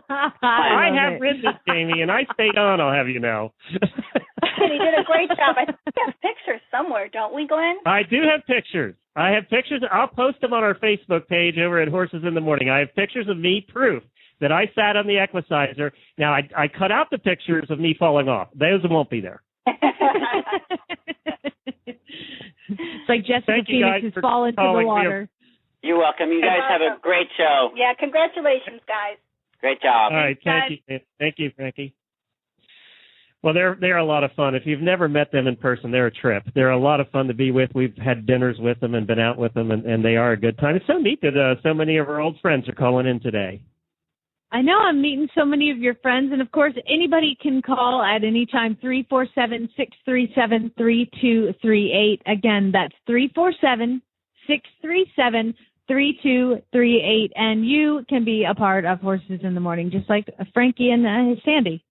I have ridden it, Jamie, and I stayed on, I'll have you know. And he did a great job. I think we have pictures somewhere, don't we, Glenn? I do have pictures. I have pictures. I'll post them on our Facebook page over at Horses in the Morning. I have pictures of me, proof that I sat on the equicizer. Now, I cut out the pictures of me falling off. Those won't be there. It's like Jessica Phoenix has fallen into the water. You're welcome. You guys have a great show. Yeah, congratulations, guys. Great job. All right, thank you, Frankie. Well, they're a lot of fun. If you've never met them in person, they're a trip. They're a lot of fun to be with. We've had dinners with them and been out with them, and they are a good time. It's so neat that so many of our old friends are calling in today. I know. I'm meeting so many of your friends. And, of course, anybody can call at any time, 347-637-3238. Again, that's 347-637-3238. And you can be a part of Horses in the Morning, just like Frankie and Sandy.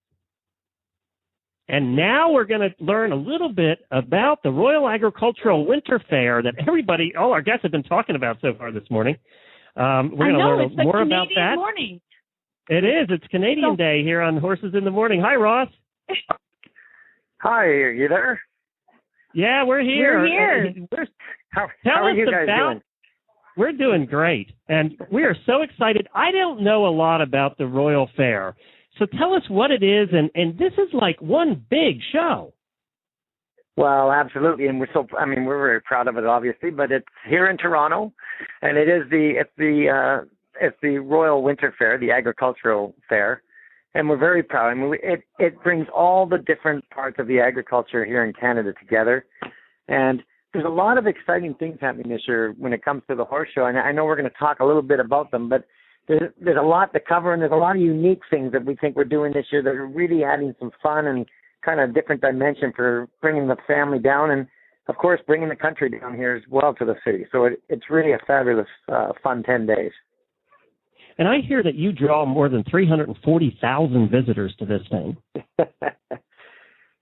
And now we're going to learn a little bit about the Royal Agricultural Winter Fair that all our guests have been talking about so far this morning. We're going to learn more about that. Morning. It is. It's Canadian Day here on Horses in the Morning. Hi, Ross. Hi, are you there? Yeah, we're here. We're here. How are you guys doing? We're doing great, and we are so excited. I don't know a lot about the Royal Fair, so tell us what it is, and this is like one big show. Well, absolutely, and we're very proud of it, obviously. But it's here in Toronto, and it's the Royal Winter Fair, the agricultural fair, and we're very proud. I mean, it brings all the different parts of the agriculture here in Canada together, and there's a lot of exciting things happening this year when it comes to the horse show, and I know we're going to talk a little bit about them, but there's a lot to cover, and there's a lot of unique things that we think we're doing this year that are really adding some fun and kind of different dimension for bringing the family down and, of course, bringing the country down here as well to the city. So it's really a fabulous, fun 10 days. And I hear that you draw more than 340,000 visitors to this thing.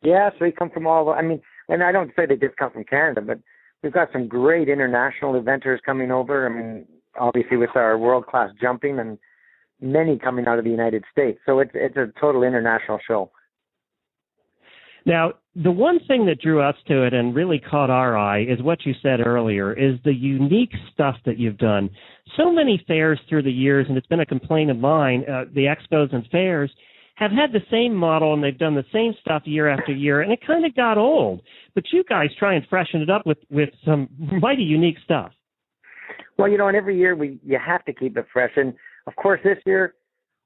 Yeah, so they come from all over. I mean, and I don't say they just come from Canada, but we've got some great international eventers coming over. I mean, obviously with our world-class jumping and many coming out of the United States. So it's a total international show. Now, the one thing that drew us to it and really caught our eye is what you said earlier, is the unique stuff that you've done. So many fairs through the years, and it's been a complaint of mine, the expos and fairs have had the same model, and they've done the same stuff year after year, and it kind of got old. But you guys try and freshen it up with some mighty unique stuff. Well, and every year you have to keep it fresh. And, of course, this year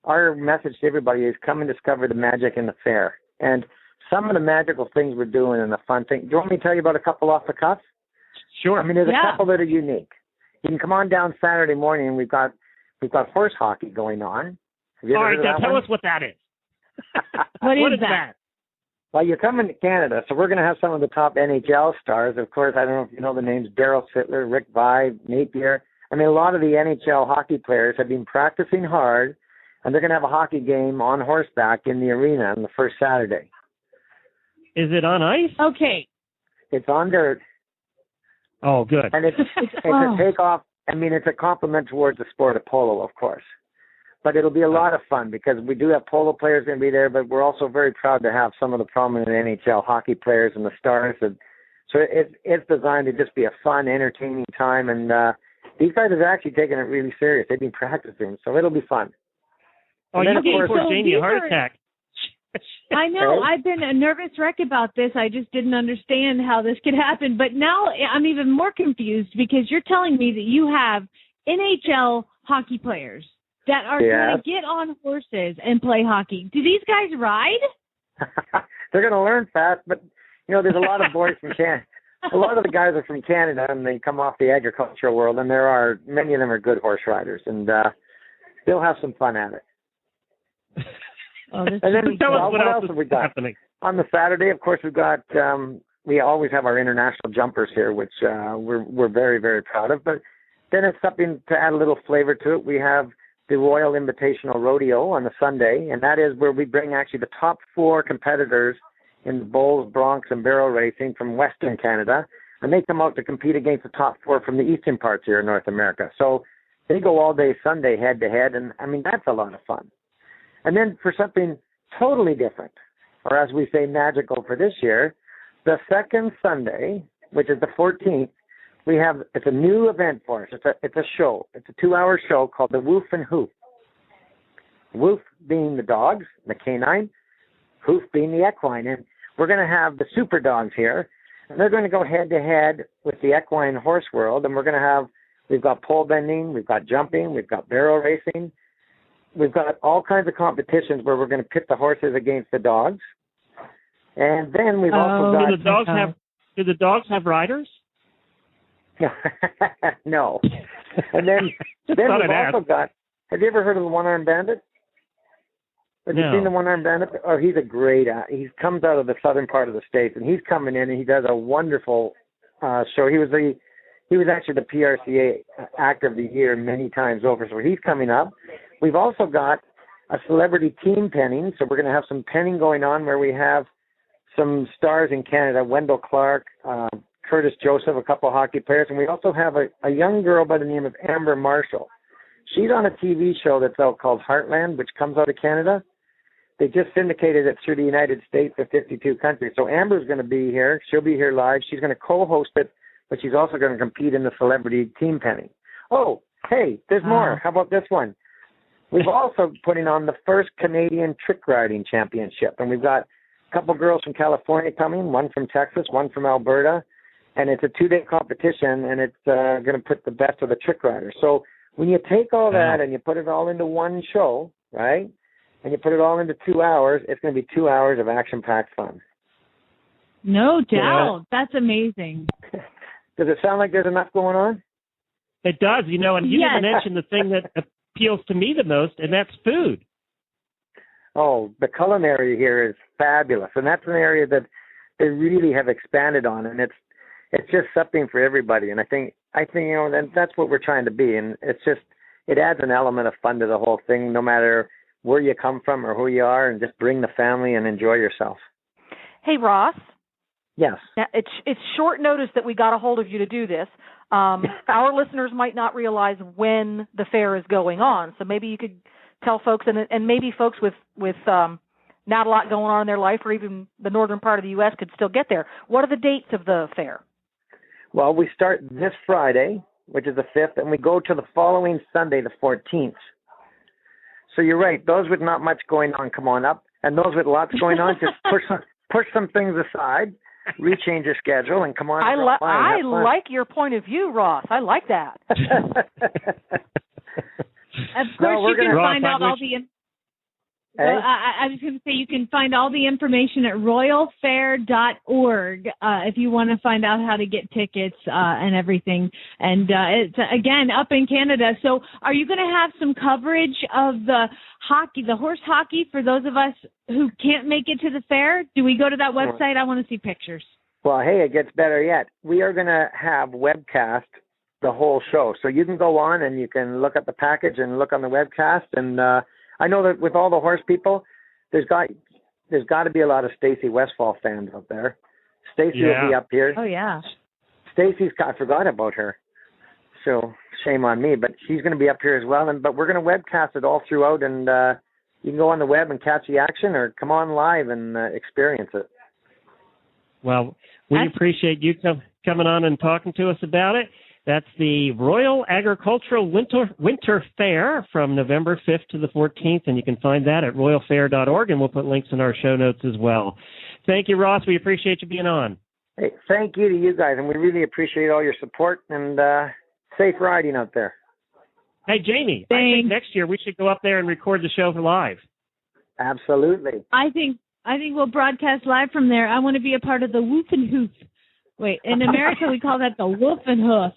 our message to everybody is come and discover the magic in the fair. And some of the magical things we're doing and the fun thing. Do you want me to tell you about a couple off the cuff? Sure. I mean, there's a couple that are unique. You can come on down Saturday morning, and we've got horse hockey going on. Have you ever heard of that tell one? us what that is. What is that? Well, you're coming to Canada, so we're going to have some of the top NHL stars. Of course, I don't know if you know the names Darryl Sittler, Rick Vide, Napier. I mean, a lot of the NHL hockey players have been practicing hard, and they're going to have a hockey game on horseback in the arena on the first Saturday. Is it on ice? Okay. It's on dirt. Oh, good. And it's a takeoff. I mean, it's a compliment towards the sport of polo, of course. But it'll be a lot of fun because we do have polo players going to be there, but we're also very proud to have some of the prominent NHL hockey players and the stars. And so it's designed to just be a fun, entertaining time. And these guys have actually taken it really serious. They've been practicing, so it'll be fun. Oh, you gave poor Jamie a heart attack. I know. I've been a nervous wreck about this. I just didn't understand how this could happen. But now I'm even more confused because you're telling me that you have NHL hockey players that are going to get on horses and play hockey. Do these guys ride? They're going to learn fast, but, there's a lot of boys from Canada. A lot of the guys are from Canada, and they come off the agricultural world, and many of them are good horse riders, and they'll have some fun at it. Oh, and then tell us what else have we got? Happening. On the Saturday, of course, we've got we always have our international jumpers here, which we're very, very proud of. But then it's something to add a little flavor to it. We have the Royal Invitational Rodeo on the Sunday, and that is where we bring actually the top 4 competitors in the bulls, broncs, and barrel racing from Western Canada, and they come out to compete against the top 4 from the eastern parts here in North America. So they go all day Sunday head-to-head, and, I mean, that's a lot of fun. And then for something totally different, or as we say, magical for this year, the second Sunday, which is the 14th, it's a new event for us. It's a show. It's a 2-hour show called the Woof and Hoof. Woof being the dogs, the canine, Hoof being the equine. And we're going to have the super dogs here, and they're going to go head-to-head with the equine horse world, and we've got pole bending, we've got jumping, we've got barrel racing. We've got all kinds of competitions where we're going to pit the horses against the dogs. And then we've also got... Do the dogs have riders? No. And then we've also got... Have you ever heard of the One-Armed Bandit? Have you seen the One-Armed Bandit? Oh, he's a great... he comes out of the southern part of the States, and he's coming in, and he does a wonderful show. He was actually the PRCA Actor of the Year many times over, so he's coming up. We've also got a celebrity team penning, so we're going to have some penning going on where we have some stars in Canada, Wendell Clark, Curtis Joseph, a couple of hockey players, and we also have a young girl by the name of Amber Marshall. She's on a TV show that's out called Heartland, which comes out of Canada. They just syndicated it through the United States to 52 countries. So Amber's going to be here. She'll be here live. She's going to co-host it, but she's also going to compete in the celebrity team penning. Oh, hey, there's more. How about this one? We've also putting on the first Canadian trick riding championship, and we've got a couple girls from California coming, one from Texas, one from Alberta, and it's a 2-day competition, and it's going to put the best of the trick riders. So when you take all that and you put it all into one show, right, and you put it all into 2 hours, it's going to be 2 hours of action-packed fun. No doubt. That's amazing. Does it sound like there's enough going on? It does, and you didn't mention the thing that appeals to me the most, and that's food. Oh, the culinary here is fabulous, and that's an area that they really have expanded on, and it's just something for everybody. And I think and that's what we're trying to be, and it adds an element of fun to the whole thing, no matter where you come from or who you are, and just bring the family and enjoy yourself. Hey, Ross. Yes. Now, it's short notice that we got a hold of you to do this. Our listeners might not realize when the fair is going on, so maybe you could tell folks, and maybe folks with not a lot going on in their life, or even the northern part of the U.S. could still get there. What are the dates of the fair? Well, we start this Friday, which is the 5th, and we go to the following Sunday, the 14th. So you're right. Those with not much going on, come on up, and those with lots going on, just push some things aside. Rechange your schedule and come on. I like your point of view, Ross. I like that. Of course, you can find out all the. I was going to say you can find all the information at royalfair.org if you want to find out how to get tickets and everything. And it's again up in Canada. So, are you going to have some coverage of the horse hockey, for those of us who can't make it to the fair? Do we go to that website? I want to see pictures. Well, hey, it gets better yet. We are going to have webcast the whole show, so you can go on and you can look at the package and look on the webcast. And I know that with all the horse people, there's got to be a lot of Stacey Westfall fans out there. Stacey will be up here. Oh yeah. I forgot about her. So shame on me, but she's going to be up here as well. But we're going to webcast it all throughout, and you can go on the web and catch the action, or come on live and experience it. Well, we appreciate you coming on and talking to us about it. That's the Royal Agricultural Winter Fair from November 5th to the 14th, and you can find that at royalfair.org, and we'll put links in our show notes as well. Thank you, Ross. We appreciate you being on. Hey, thank you to you guys, and we really appreciate all your support, and safe riding out there. Hey, Jamie, I think next year we should go up there and record the show live. Absolutely. I think we'll broadcast live from there. I want to be a part of the Woof and Hoof. Wait, in America we call that the Woof and Hoof.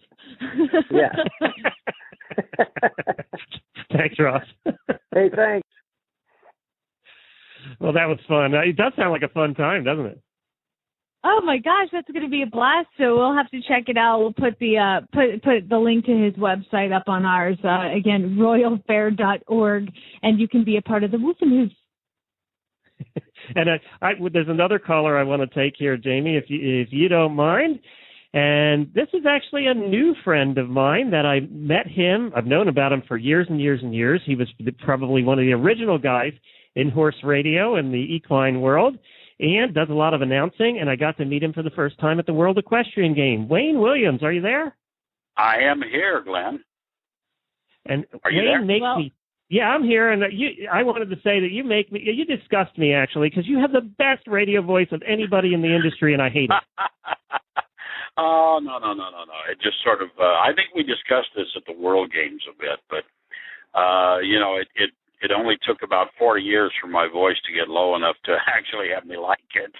Yeah. Thanks, Ross. Hey, thanks. Well, that was fun. It does sound like a fun time, doesn't it? Oh my gosh, that's going to be a blast. So we'll have to check it out. We'll put the put the link to his website up on ours. Again, royalfair.org, and you can be a part of the Woofing Hoos. And there's another caller I want to take here, Jamie, if you don't mind. And this is actually a new friend of mine that I met him. I've known about him for years and years and years. He was probably one of the original guys in horse radio in the equine world, and does a lot of announcing. And I got to meet him for the first time at the World Equestrian Game. Wayne Williams, are you there? I am here, Glenn. And are you Wayne there? makes me. Yeah, I'm here, and I wanted to say that you disgust me, actually, because you have the best radio voice of anybody in the industry, and I hate it. Oh, no. It just sort of, I think we discussed this at the World Games a bit, but, it only took about 40 years for my voice to get low enough to actually have me like it.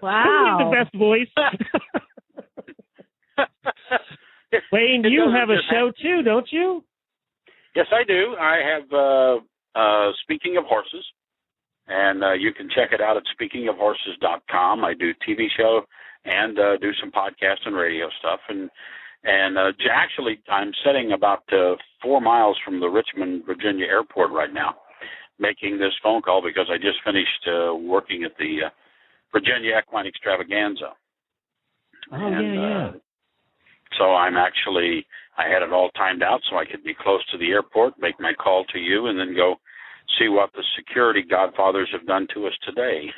Wow. You have the best voice. Wayne, you have a show, too, don't you? Yes, I do. I have Speaking of Horses, and you can check it out at speakingofhorses.com. I do TV show and do some podcast and radio stuff. And actually, I'm sitting about 4 miles from the Richmond, Virginia airport right now, making this phone call because I just finished working at the Virginia Equine Extravaganza. Yeah. So I had it all timed out so I could be close to the airport, make my call to you, and then go see what the security godfathers have done to us today.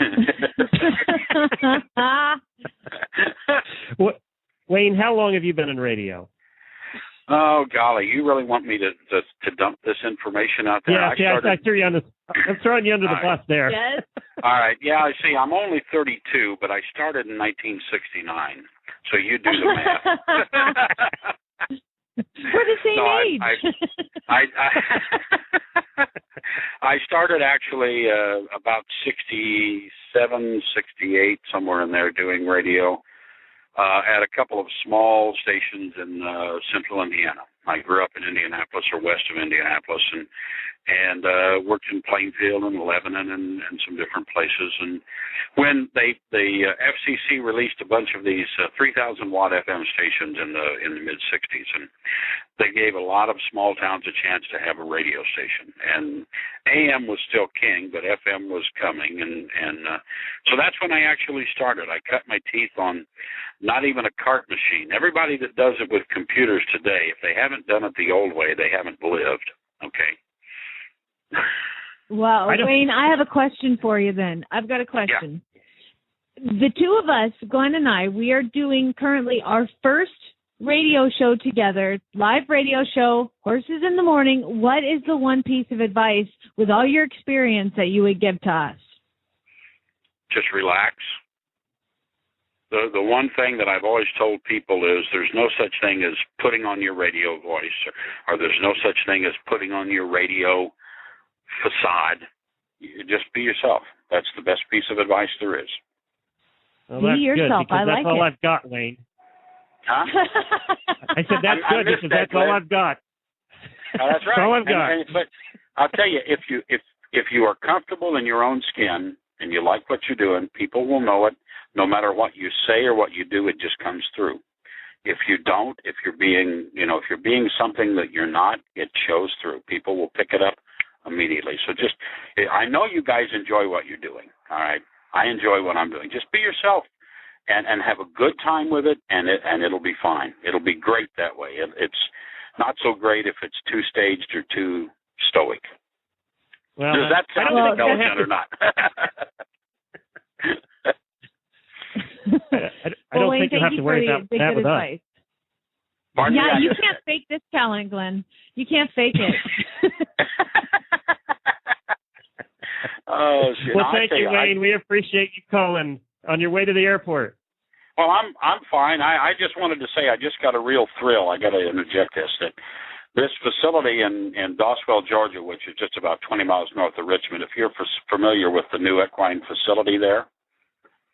Wayne, how long have you been in radio? Oh, golly, you really want me to dump this information out there? I threw you I'm throwing you under the bus there. Yes. All right. Yeah, I see. I'm only 32, but I started in 1969. So you do the math. We're the same age. I started actually about 67, 68, somewhere in there, doing radio at a couple of small stations in central Indiana. I grew up in Indianapolis or west of Indianapolis, and worked in Plainfield and Lebanon and some different places. And when the FCC released a bunch of these 3,000 watt FM stations in the mid '60s, and they gave a lot of small towns a chance to have a radio station. And AM was still king, but FM was coming, and so that's when I actually started. I cut my teeth on not even a cart machine. Everybody that does it with computers today, if they haven't done it the old way, they haven't lived. Okay. Well, Wayne, I have a question for you then. I've got a question. Yeah. The two of us, Glenn and I, we are doing currently our first radio show together, live radio show, Horses in the Morning. What is the one piece of advice with all your experience that you would give to us? Just relax. The one thing that I've always told people is there's no such thing as putting on your radio voice, or there's no such thing as putting on your radio facade. You just be yourself. That's the best piece of advice there is. Well, that's be yourself. Good, I like that's all it. I've got, Wayne. Huh? I said that's good because that's all I've got. That's right. That's all I've got. But I'll tell you, if you are comfortable in your own skin and you like what you're doing, people will know it. No matter what you say or what you do, it just comes through. If you don't, if you're being something that you're not, it shows through. People will pick it up immediately. So I know you guys enjoy what you're doing. All right. I enjoy what I'm doing. Just be yourself and have a good time with it, and it'll be fine. It'll be great that way. It's not so great if it's too staged or too stoic. Well, does that sound intelligent or not? I don't think you have to worry about that with us. Pardon yeah, me? you can't fake this talent, Glenn. You can't fake it. Oh, shit. Well, thank you, Wayne. We appreciate you calling on your way to the airport. Well, I'm fine. I just wanted to say I just got a real thrill. I got to interject this facility in Dawswell, Georgia, which is just about 20 miles north of Richmond. If you're familiar with the new equine facility there,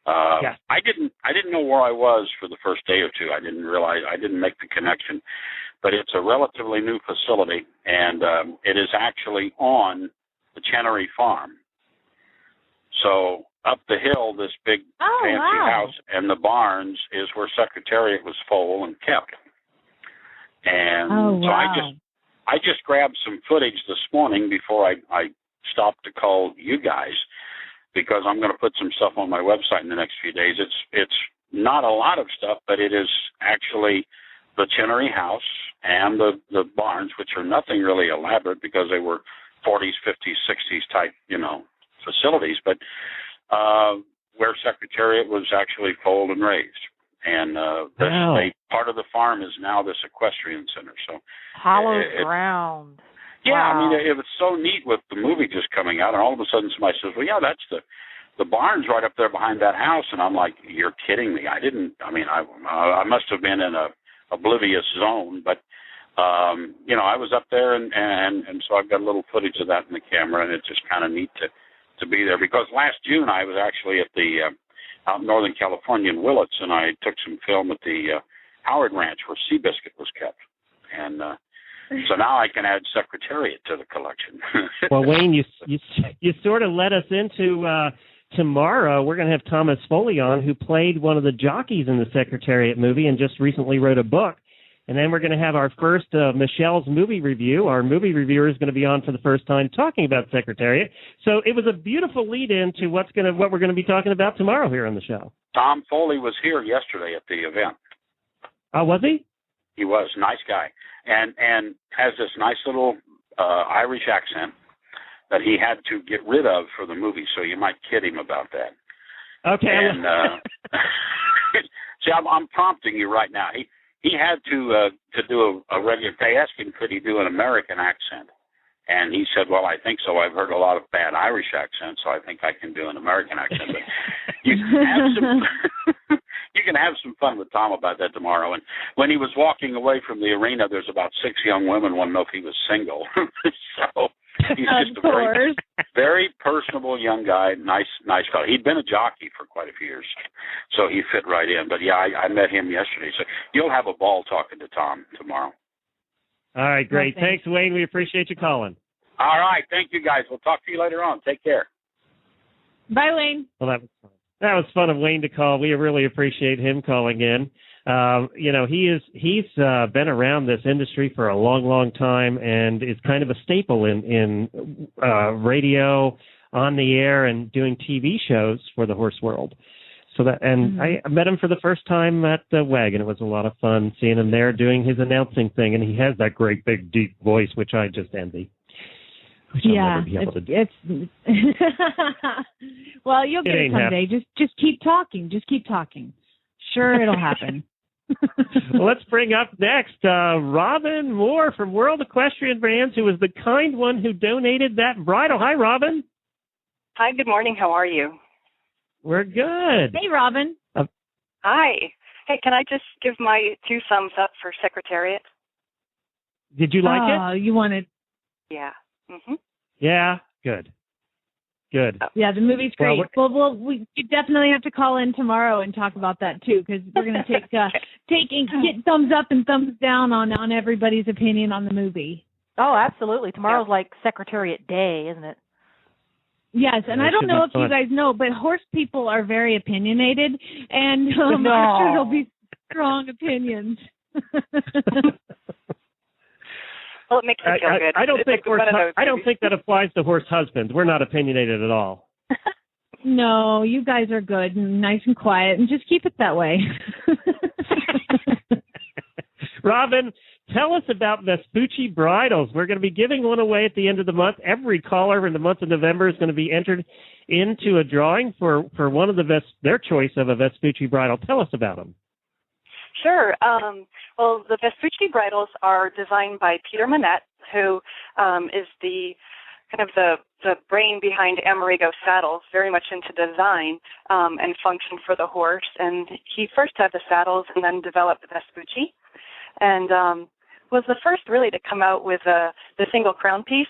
yeah. I didn't know where I was for the first day or two. I didn't realize, I didn't make the connection, but it's a relatively new facility, and it is actually on the Chenery Farm. So up the hill, this big fancy house, and the barns is where Secretariat was full and kept. And so I just grabbed some footage this morning before I stopped to call you guys, because I'm going to put some stuff on my website in the next few days. It's not a lot of stuff, but it is actually the Chinnery house and the barns, which are nothing really elaborate because they were 40s, 50s, 60s type, facilities, but where Secretariat was actually foaled and raised. And part of the farm is now this equestrian center. So hallowed ground. Yeah, wow. I mean, it was so neat with the movie just coming out, and all of a sudden somebody says, well, yeah, that's the barn's right up there behind that house. And I'm like, you're kidding me. I must have been in a oblivious zone, but I was up there, and so I've got a little footage of that in the camera, and it's just kind of neat to be there, because last June I was actually at the out in Northern California in Willits, and I took some film at the Howard Ranch where Seabiscuit was kept, and so now I can add Secretariat to the collection. Well, Wayne, you sort of led us into tomorrow. We're going to have Thomas Foley on, who played one of the jockeys in the Secretariat movie and just recently wrote a book. And then we're going to have our first Michelle's movie review. Our movie reviewer is going to be on for the first time talking about Secretariat. So it was a beautiful lead-in to what we're going to be talking about tomorrow here on the show. Tom Foley was here yesterday at the event. Oh, was he? He was. Nice guy. And has this nice little Irish accent that he had to get rid of for the movie, so you might kid him about that. Okay. And see, I'm prompting you right now. He had to do a regular. They asked him, could he do an American accent, and he said, well, I think so. I've heard a lot of bad Irish accents, so I think I can do an American accent. But you can have some fun with Tom about that tomorrow. And when he was walking away from the arena, there's about 6 young women want to know if he was single. So he's just a very, very personable young guy, nice fellow. He'd been a jockey for quite a few years, so he fit right in. But yeah, I met him yesterday, so you'll have a ball talking to Tom tomorrow. All right, great. Thanks, Wayne. We appreciate you calling. All right, thank you guys. We'll talk to you later on. Take care. Bye, Wayne. Well, that was fun. That was fun of Wayne to call. We really appreciate him calling in. He's been around this industry for a long, long time, and is kind of a staple in radio, on the air, and doing TV shows for the horse world. So that, and I met him for the first time at the Wagon. It was a lot of fun seeing him there doing his announcing thing, and he has that great big deep voice, which I just envy. Yeah, it's well, you'll get it someday. Just keep talking. Just keep talking. Sure, it'll happen. Well, let's bring up next Robin Moore from World Equestrian Brands, who was the kind one who donated that bridle. Hi, Robin. Hi, good morning. How are you? We're good. Hey, Robin. Hi. Hey, can I just give my 2 thumbs up for Secretariat? Did you like it? Oh, you wanted. Yeah. Mm-hmm. Yeah, good. Yeah, the movie's great. You definitely have to call in tomorrow and talk about that too, because we're going to take get thumbs up and thumbs down on everybody's opinion on the movie. Oh, absolutely. Tomorrow's like Secretariat Day, isn't it? Yes, and I don't know if you guys know, but horse people are very opinionated, and I'm sure there'll be strong opinions. Well, it makes me feel good. I don't think that applies to horse husbands. We're not opinionated at all. No, you guys are good and nice and quiet, and just keep it that way. Robin, tell us about Vespucci bridles. We're going to be giving one away at the end of the month. Every caller in the month of November is going to be entered into a drawing for one of their choice of a Vespucci bridle. Tell us about them. Sure. Well, the Vespucci bridles are designed by Peter Manette, who is the kind of the brain behind Amerigo saddles, very much into design and function for the horse. And he first had the saddles and then developed the Vespucci, and was the first really to come out with the single crown piece,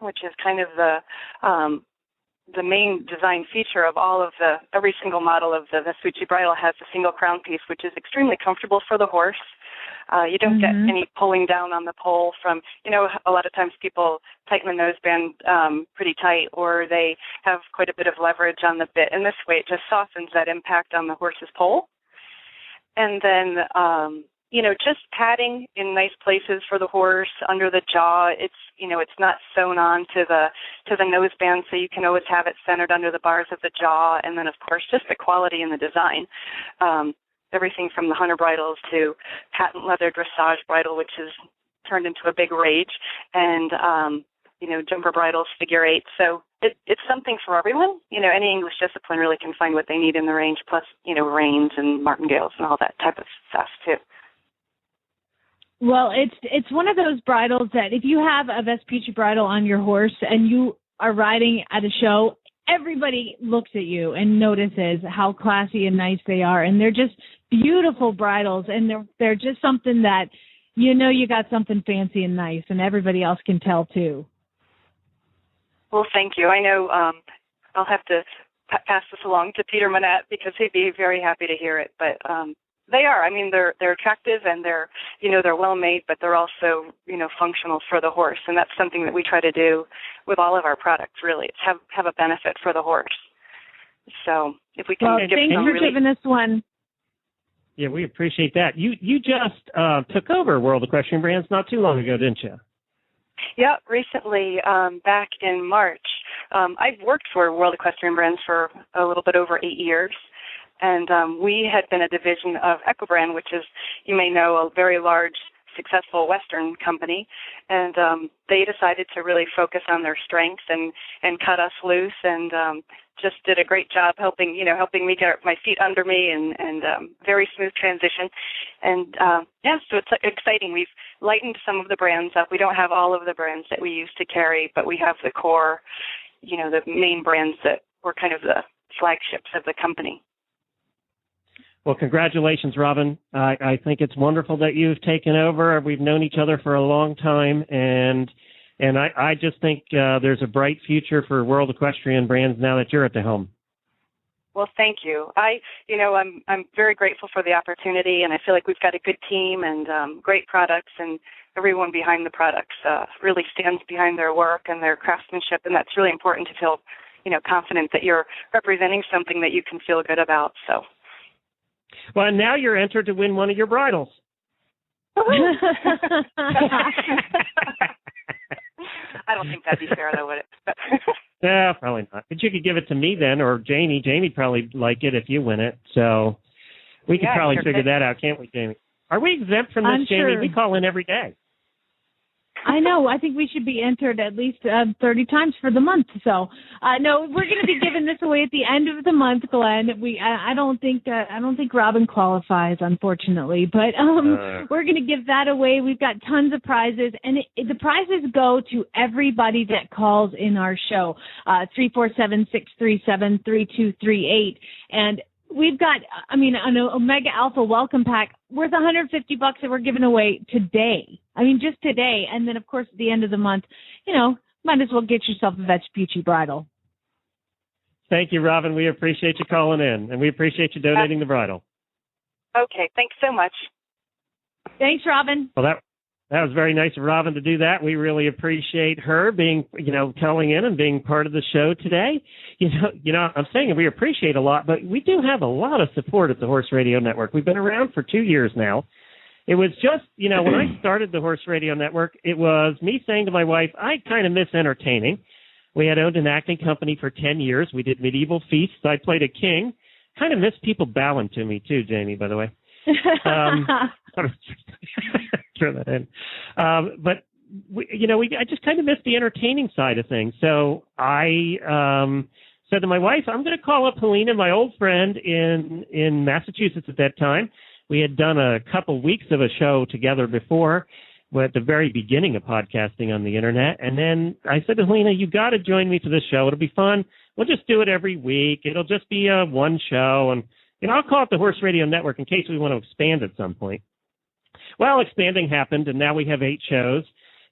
which is kind of the main design feature of every single model of the Vespucci bridle has a single crown piece, which is extremely comfortable for the horse. You don't get any pulling down on the pole from, a lot of times people tighten the noseband pretty tight, or they have quite a bit of leverage on the bit. And this way it just softens that impact on the horse's pole. And then, just padding in nice places for the horse under the jaw. It's not sewn on to the noseband, so you can always have it centered under the bars of the jaw. And then, of course, just the quality in the design. Everything from the hunter bridles to patent leather dressage bridle, which has turned into a big rage, and jumper bridles, figure eight. So it's something for everyone. Any English discipline really can find what they need in the range, plus, reins and martingales and all that type of stuff too. Well, it's one of those bridles that if you have a Vespucci bridle on your horse and you are riding at a show, everybody looks at you and notices how classy and nice they are. And they're just beautiful bridles, and they're just something that, you got something fancy and nice, and everybody else can tell too. Well, thank you. I know I'll have to pass this along to Peter Manette because he'd be very happy to hear it. But they are. I mean, they're attractive and they're well made, but they're also functional for the horse, and that's something that we try to do with all of our products. Really, it's have a benefit for the horse. So if we can give thanks for giving us one. Yeah, we appreciate that. You just took over World Equestrian Brands not too long ago, didn't you? Yeah, recently, back in March. I've worked for World Equestrian Brands for a little bit over 8 years, and we had been a division of Equibrand, which is, you may know, a very large, successful Western company, and they decided to really focus on their strengths and cut us loose, and just did a great job helping me get my feet under me, and very smooth transition. And so it's exciting. We've lightened some of the brands up. We don't have all of the brands that we used to carry, but we have the core, the main brands that were kind of the flagships of the company. Well, congratulations, Robin. I think it's wonderful that you've taken over. We've known each other for a long time, and I just think there's a bright future for World Equestrian Brands now that you're at the helm. Well, thank you. I'm very grateful for the opportunity, and I feel like we've got a good team and great products, and everyone behind the products really stands behind their work and their craftsmanship, and that's really important to feel, confident that you're representing something that you can feel good about. So. Well, and now you're entered to win one of your bridles. I don't think that'd be fair, though, would it? Yeah, probably not. But you could give it to me then, or Jamie. Jamie'd probably like it if you win it. So we could probably figure that out, can't we, Jamie? Are we exempt from this, I'm Jamie? sure. We call in every day. I know. I think we should be entered at least 30 times for the month. So, no, we're going to be giving this away at the end of the month, Glenn. I don't think Robin qualifies, unfortunately, but we're going to give that away. We've got tons of prizes, and the prizes go to everybody that calls in our show, 347-637-3238, and we've got, an Omega Alpha welcome pack worth $150 that we're giving away today. Just today. And then, of course, at the end of the month, might as well get yourself a Vespucci bridle. Thank you, Robin. We appreciate you calling in, and we appreciate you donating the bridle. Okay. Thanks so much. Thanks, Robin. Well, that was very nice of Robin to do that. We really appreciate her being, calling in and being part of the show today. I'm saying we appreciate a lot, but we do have a lot of support at the Horse Radio Network. We've been around for 2 years now. It was just, when I started the Horse Radio Network, it was me saying to my wife, I kind of miss entertaining. We had owned an acting company for 10 years. We did medieval feasts. I played a king. Kind of miss people bowing to me too, Jamie, by the way. Throw that in. But I just kind of missed the entertaining side of things. So I said to my wife, I'm going to call up Helena, my old friend in Massachusetts at that time. We had done a couple weeks of a show together before, at the very beginning of podcasting on the internet. And then I said to Helena, you got to join me for this show. It'll be fun. We'll just do it every week. It'll just be one show. And I'll call it the Horse Radio Network in case we want to expand at some point. Well, expanding happened, and now we have 8 shows.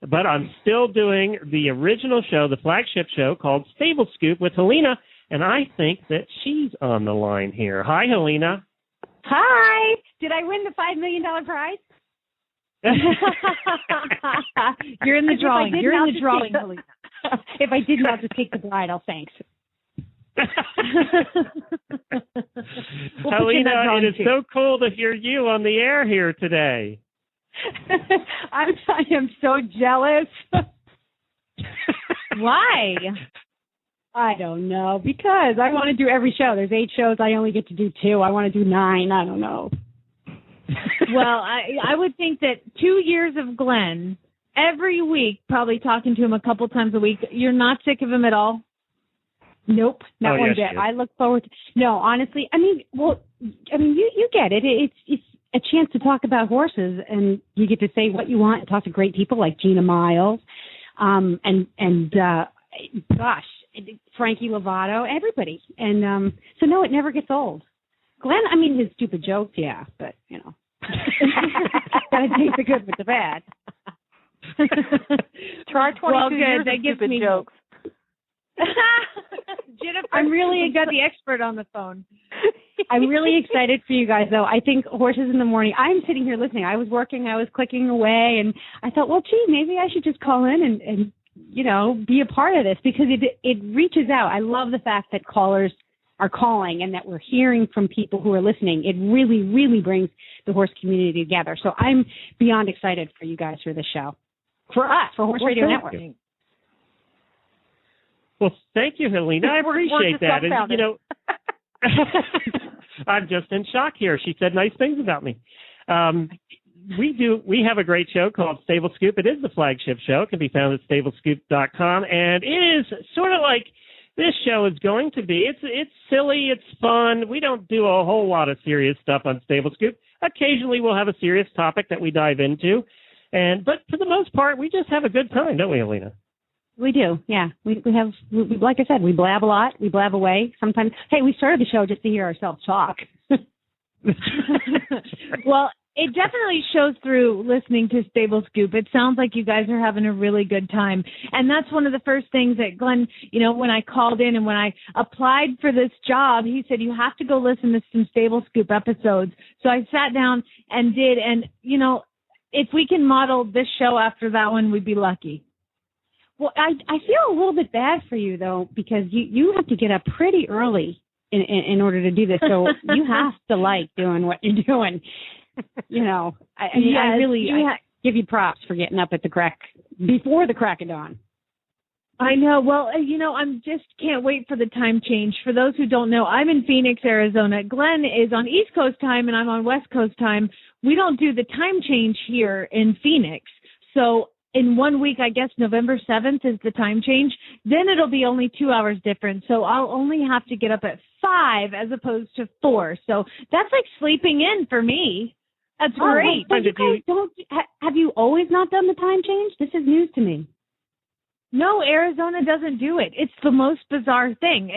But I'm still doing the original show, the flagship show called Stable Scoop with Helena, and I think that she's on the line here. Hi, Helena. Hi. Did I win the $5 million prize? You're in the drawing. You're in the drawing. If I didn't, I'll just take the bridal. Thanks. Helena, it is so cool to hear you on the air here today. I am so jealous. Why? I don't know. Because I want to do every show. There's 8 shows. I only get to do 2. I want to do 9. I don't know. Well, I would think that 2 years of Glenn, every week, probably talking to him a couple times a week, you're not sick of him at all? Nope, not one bit. I look forward to, no, honestly, you get it. It's a chance to talk about horses, and you get to say what you want and talk to great people like Gina Miles, Frankie Lovato, everybody. And so no, it never gets old. Glenn, his stupid jokes, yeah, but gotta take the good with the bad. Try 22 years that of gives stupid me jokes. Jennifer, I'm really got the expert on the phone. I'm really excited for you guys, though. I think Horses in the Morning, I'm sitting here listening. I was working, I was clicking away, and I thought, well, gee, maybe I should just call in and be a part of this, because it reaches out. I love the fact that callers are calling and that we're hearing from people who are listening. It really, really brings the horse community together. So I'm beyond excited for you guys for this show. For us, for Horse Radio Network. Well, thank you, Helena. I appreciate that. And, I'm just in shock here. She said nice things about me. We have a great show called Stable Scoop. It is the flagship show. It can be found at stablescoop.com. And it is sort of like this show is going to be. It's silly. It's fun. We don't do a whole lot of serious stuff on Stable Scoop. Occasionally we'll have a serious topic that we dive into. But for the most part, we just have a good time, don't we, Helena? We do, yeah. We have, like I said, we blab a lot. We blab away sometimes. Hey, we started the show just to hear ourselves talk. Well, it definitely shows through listening to Stable Scoop. It sounds like you guys are having a really good time. And that's one of the first things that Glenn, when I called in and when I applied for this job, he said, you have to go listen to some Stable Scoop episodes. So I sat down and did. And, if we can model this show after that one, we'd be lucky. Well, I feel a little bit bad for you, though, because you have to get up pretty early in order to do this. So you have to like doing what you're doing. I give you props for getting up at before the crack of dawn. I know. Well, I'm just can't wait for the time change. For those who don't know, I'm in Phoenix, Arizona. Glenn is on East Coast time and I'm on West Coast time. We don't do the time change here in Phoenix. So in 1 week, I guess November 7th is the time change. Then it'll be only 2 hours different. So I'll only have to get up at 5 as opposed to 4. So that's like sleeping in for me. That's great. But you guys have you always not done the time change? This is news to me. No, Arizona doesn't do it. It's the most bizarre thing.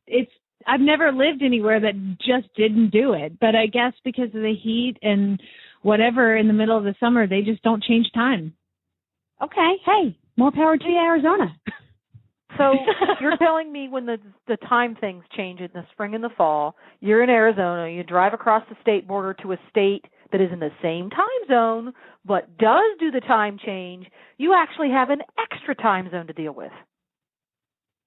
It's I've never lived anywhere that just didn't do it. But I guess because of the heat and whatever in the middle of the summer, they just don't change time. Okay. Hey, more power to you, Arizona. So you're telling me when the time things change in the spring and the fall, you're in Arizona, you drive across the state border to a state that is in the same time zone but does do the time change, you actually have an extra time zone to deal with.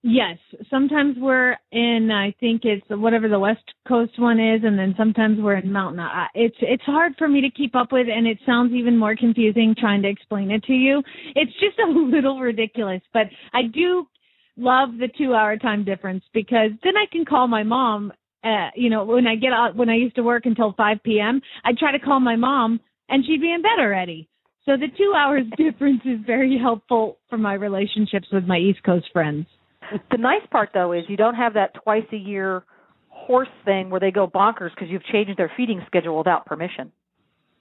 Yes. Sometimes we're in, I think it's whatever the West Coast one is, and then sometimes we're in Mountain. It's hard for me to keep up with, and it sounds even more confusing trying to explain it to you. It's just a little ridiculous, but I do love the 2-hour time difference because then I can call my mom. When I used to work until 5 p.m., I'd try to call my mom, and she'd be in bed already. So the 2 hours difference is very helpful for my relationships with my East Coast friends. The nice part, though, is you don't have that twice-a-year horse thing where they go bonkers because you've changed their feeding schedule without permission.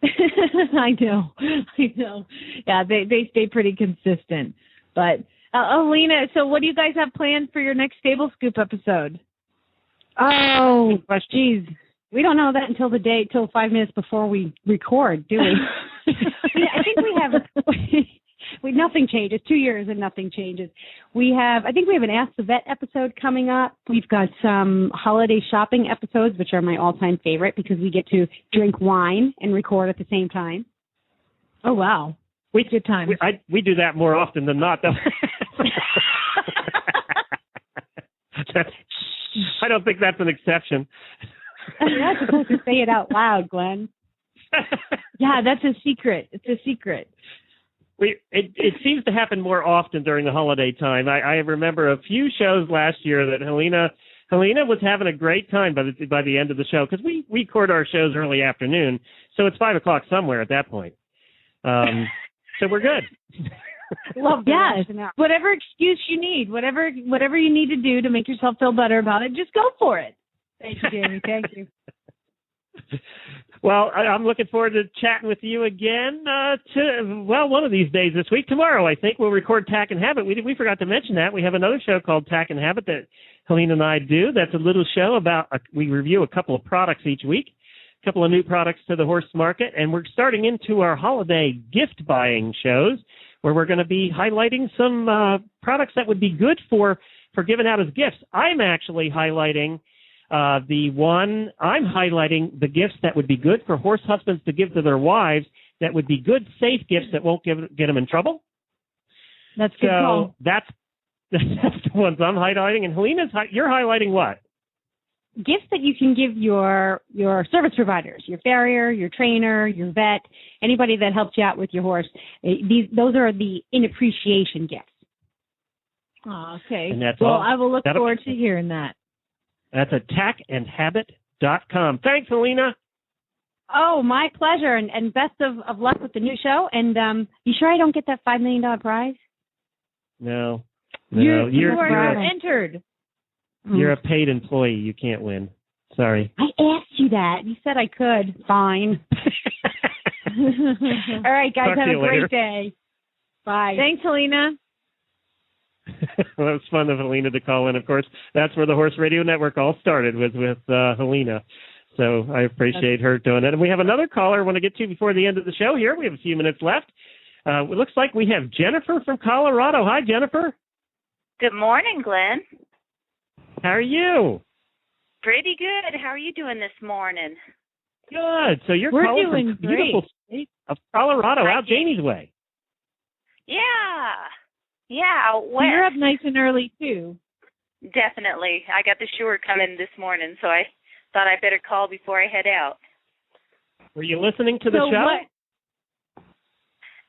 I know. Yeah, they stay pretty consistent. But, Alina, so what do you guys have planned for your next Stable Scoop episode? Oh, geez. We don't know that until 5 minutes before we record, do we? I think we have... nothing changes. 2 years and nothing changes. I think we have an Ask the Vet episode coming up. We've got some holiday shopping episodes, which are my all-time favorite because we get to drink wine and record at the same time. Oh, wow. Good time. We do that more often than not, though. I don't think that's an exception. You're not supposed to say it out loud, Glenn. Yeah, that's a secret. It's a secret. It seems to happen more often during the holiday time. I remember a few shows last year that Helena was having a great time by the end of the show, because we record our shows early afternoon, so it's 5 o'clock somewhere at that point. So we're good. Love that. Yes. Whatever excuse you need, whatever you need to do to make yourself feel better about it, just go for it. Thank you, Jamie. Thank you. Well, I'm looking forward to chatting with you again one of these days this week. Tomorrow, I think, we'll record Tack and Habit. We forgot to mention that. We have another show called Tack and Habit that Helena and I do. That's a little show about, we review a couple of products each week, a couple of new products to the horse market, and we're starting into our holiday gift buying shows, where we're going to be highlighting some products that would be good for giving out as gifts. I'm actually highlighting the gifts that would be good for horse husbands to give to their wives, that would be good, safe gifts that won't get them in trouble. That's good. So that's the ones I'm highlighting. And Helena's, you're highlighting what? Gifts that you can give your service providers, your farrier, your trainer, your vet, anybody that helps you out with your horse. Those are the in appreciation gifts. Oh, okay. And that's well, all. I will look forward to hearing that. That's at tackandhabit.com. Thanks, Helena. Oh, my pleasure, and best of luck with the new show. And you sure I don't get that $5 million prize? No. You are entered. You're a paid employee. You can't win. Sorry. I asked you that. You said I could. Fine. All right, guys, Talk have to a you later. great day. Bye. Thanks, Helena. Well, it was fun of Helena to call in, of course. That's where the Horse Radio Network all started, was with Helena. So I appreciate her doing it. And we have another caller I want to get to before the end of the show here. We have a few minutes left. It looks like we have Jennifer from Colorado. Hi, Jennifer. Good morning, Glenn. How are you? Pretty good. How are you doing this morning? Good. So you're We're calling doing from the beautiful state of Colorado, out Jamie's way. Yeah, out west. You're up nice and early, too. Definitely. I got the shore coming this morning, so I thought I better call before I head out. Were you listening to the show?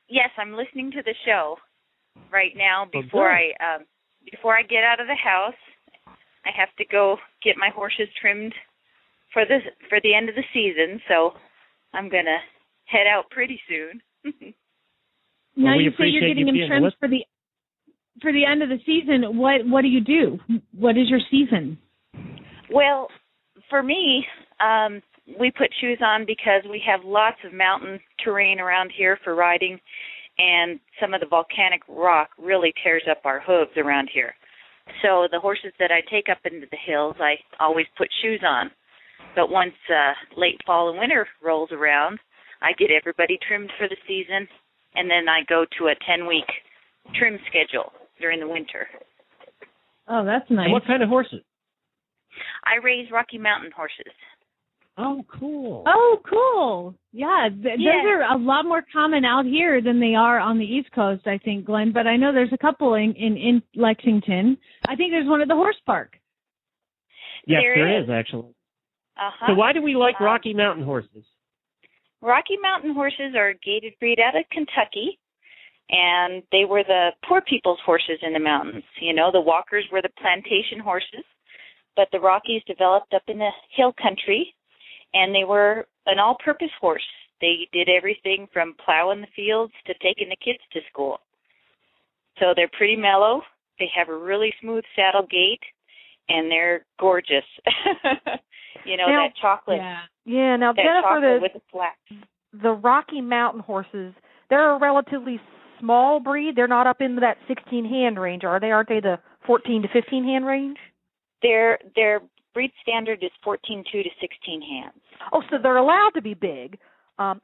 Yes, I'm listening to the show right now before I get out of the house. I have to go get my horses trimmed for the end of the season, so I'm going to head out pretty soon. Now you say you're getting them trimmed for the end of the season. What do you do? What is your season? Well, for me, we put shoes on because we have lots of mountain terrain around here for riding, and some of the volcanic rock really tears up our hooves around here. So the horses that I take up into the hills, I always put shoes on. But once late fall and winter rolls around, I get everybody trimmed for the season, and then I go to a 10-week trim schedule during the winter. Oh, that's nice. And what kind of horses? I raise Rocky Mountain horses. Oh, cool. Oh, cool. Yeah, those are a lot more common out here than they are on the East Coast, I think, Glenn. But I know there's a couple in Lexington. I think there's one at the horse park. Yes, there is actually. Uh-huh. So why do we like Rocky Mountain horses? Rocky Mountain horses are a gaited breed out of Kentucky, and they were the poor people's horses in the mountains. You know, the walkers were the plantation horses, but the Rockies developed up in the hill country, and they were an all-purpose horse. They did everything from plowing the fields to taking the kids to school. So they're pretty mellow. They have a really smooth saddle gait, and they're gorgeous. You know, now, that chocolate. Yeah, now that Jennifer, chocolate with the flax. The Rocky Mountain horses, they're a relatively small breed. They're not up into that 16-hand range, are they? Aren't they the 14 to 15-hand range? Their breed standard is 14.2 to 16 hands. Oh, so they're allowed to be big. I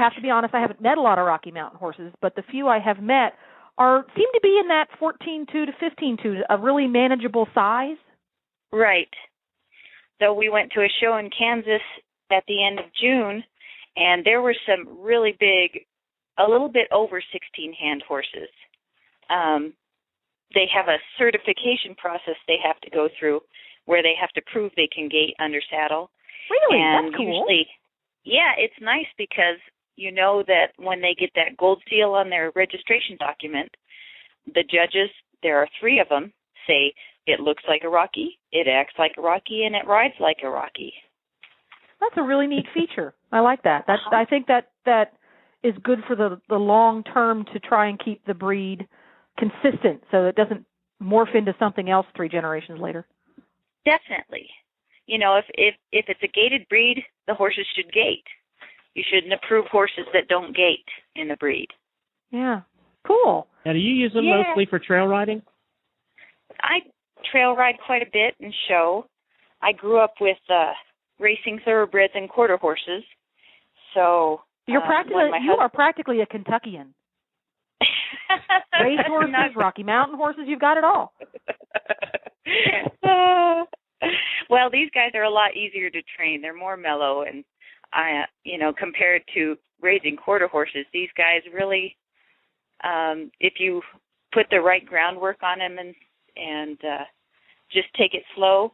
have to be honest, I haven't met a lot of Rocky Mountain horses, but the few I have met seem to be in that 14.2 to 15.2, a really manageable size. Right. So we went to a show in Kansas at the end of June, and there were some really big a little bit over 16-hand horses. They have a certification process they have to go through where they have to prove they can gait under saddle. Really? And That's cool. usually, yeah, it's nice because you know that when they get that gold seal on their registration document, the judges, there are 3 of them, say it looks like a Rocky, it acts like a Rocky, and it rides like a Rocky. That's a really neat feature. I like that. I think that is good for the long term to try and keep the breed consistent so it doesn't morph into something else 3 generations later. Definitely. You know, if it's a gaited breed, the horses should gait. You shouldn't approve horses that don't gait in the breed. Yeah. Cool. Now, do you use them mostly for trail riding? I trail ride quite a bit and show. I grew up with racing thoroughbreds and quarter horses. So you are practically a Kentuckian. Race horses, Rocky Mountain horses, you've got it all. Well, these guys are a lot easier to train. They're more mellow, and compared to raising quarter horses, these guys really, if you put the right groundwork on them and just take it slow,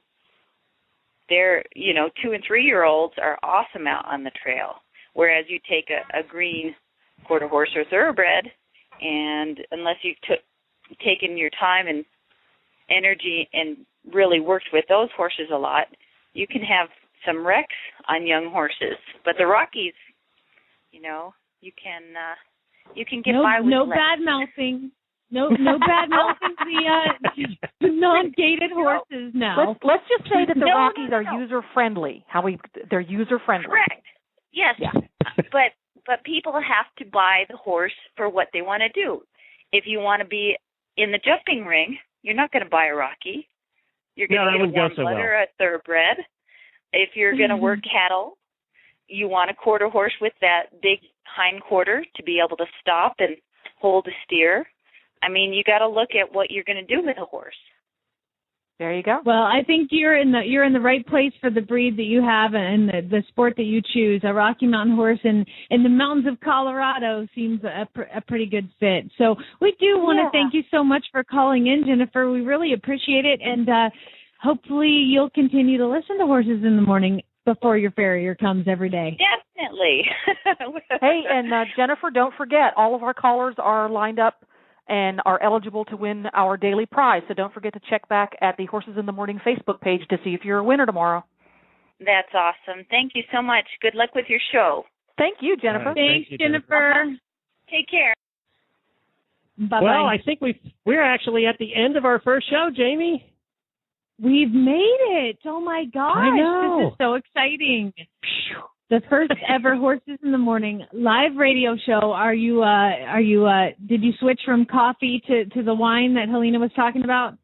they're 2 and 3 year olds are awesome out on the trail. Whereas you take a green quarter horse or thoroughbred, and unless you've taken your time and energy and really worked with those horses a lot, you can have some wrecks on young horses. But the Rockies, you can get by with no less. bad mouthing. No bad mouthing the non-gated horses now. Let's just say that the Rockies are user friendly. They're user friendly. Correct. Yes. Yeah. but people have to buy the horse for what they want to do. If you want to be in the jumping ring, you're not going to buy a Rocky. You're going to get a warm blood or a thoroughbred. If you're going to work cattle, you want a quarter horse with that big hind quarter to be able to stop and hold a steer. I mean, you got to look at what you're going to do with a horse. There you go. Well, I think you're in the right place for the breed that you have and the sport that you choose. A Rocky Mountain horse in the mountains of Colorado seems a pretty good fit. So we do want to thank you so much for calling in, Jennifer. We really appreciate it, and hopefully you'll continue to listen to Horses in the Morning before your farrier comes every day. Definitely. Hey, and Jennifer, don't forget, all of our callers are lined up and are eligible to win our daily prize. So don't forget to check back at the Horses in the Morning Facebook page to see if you're a winner tomorrow. That's awesome. Thank you so much. Good luck with your show. Thank you, Jennifer. Thanks, Jennifer. Take care. Bye-bye. Well, I think we're actually at the end of our first show, Jamie. We've made it. Oh, my gosh. I know. This is so exciting. The first ever Horses in the Morning live radio show. Did you switch from coffee to the wine that Helena was talking about?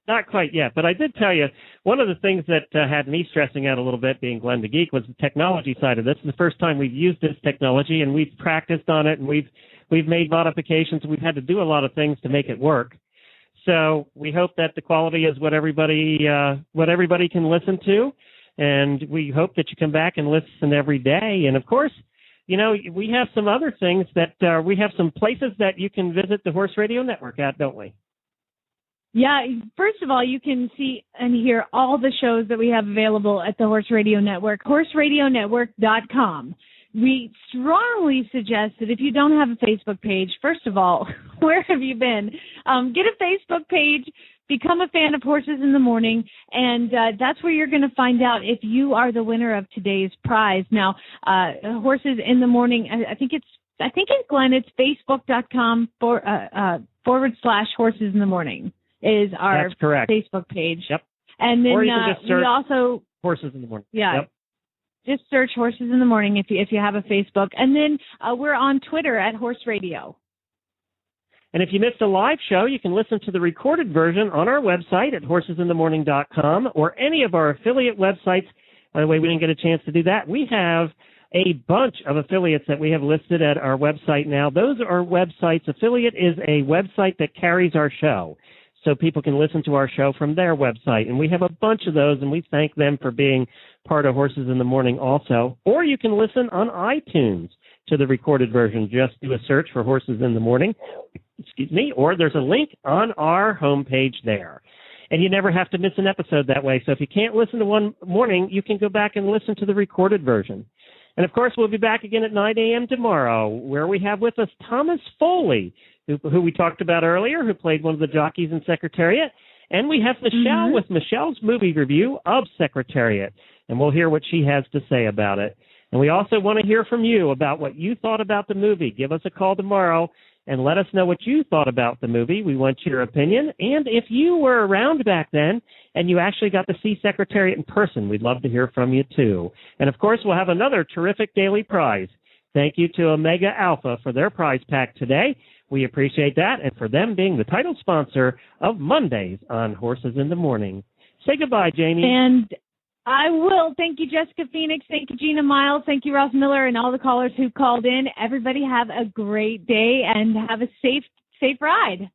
Not quite yet, but I did tell you, one of the things that had me stressing out a little bit being Glenn the Geek was the technology side of this. And the first time we've used this technology, and we've practiced on it, and we've made modifications, and we've had to do a lot of things to make it work. So we hope that the quality is what everybody can listen to. And we hope that you come back and listen every day. And, of course, we have some other things that we have some places that you can visit the Horse Radio Network at, don't we? Yeah, first of all, you can see and hear all the shows that we have available at the Horse Radio Network, horseradionetwork.com. We strongly suggest that if you don't have a Facebook page, first of all, where have you been? Get a Facebook page. Become a fan of Horses in the Morning, and that's where you're going to find out if you are the winner of today's prize. Now, Horses in the Morning, I think it's Glenn, it's facebook.com /Horses in the Morning is our That's correct. Facebook page. Yep. And then or you can just search we also Horses in the Morning. Yeah. Yep. Just search Horses in the Morning if you have a Facebook, and then we're on Twitter at Horse Radio. And if you missed a live show, you can listen to the recorded version on our website at horsesinthemorning.com or any of our affiliate websites. By the way, we didn't get a chance to do that. We have a bunch of affiliates that we have listed at our website now. Those are websites. Affiliate is a website that carries our show, so people can listen to our show from their website. And we have a bunch of those, and we thank them for being part of Horses in the Morning also. Or you can listen on iTunes. to the recorded version. Just do a search for Horses in the Morning, or there's a link on our homepage there. And you never have to miss an episode that way. So if you can't listen to one morning, you can go back and listen to the recorded version. And, of course, we'll be back again at 9 a.m. tomorrow, where we have with us Thomas Foley, who we talked about earlier, who played one of the jockeys in Secretariat. And we have Michelle with Michelle's movie review of Secretariat, and we'll hear what she has to say about it. And we also want to hear from you about what you thought about the movie. Give us a call tomorrow and let us know what you thought about the movie. We want your opinion. And if you were around back then and you actually got to see Secretariat in person, we'd love to hear from you too. And, of course, we'll have another terrific daily prize. Thank you to Omega Alpha for their prize pack today. We appreciate that, and for them being the title sponsor of Mondays on Horses in the Morning. Say goodbye, Jamie. And I will. Thank you, Jessica Phoenix. Thank you, Gina Miles. Thank you, Ross Miller, and all the callers who called in. Everybody have a great day and have a safe ride.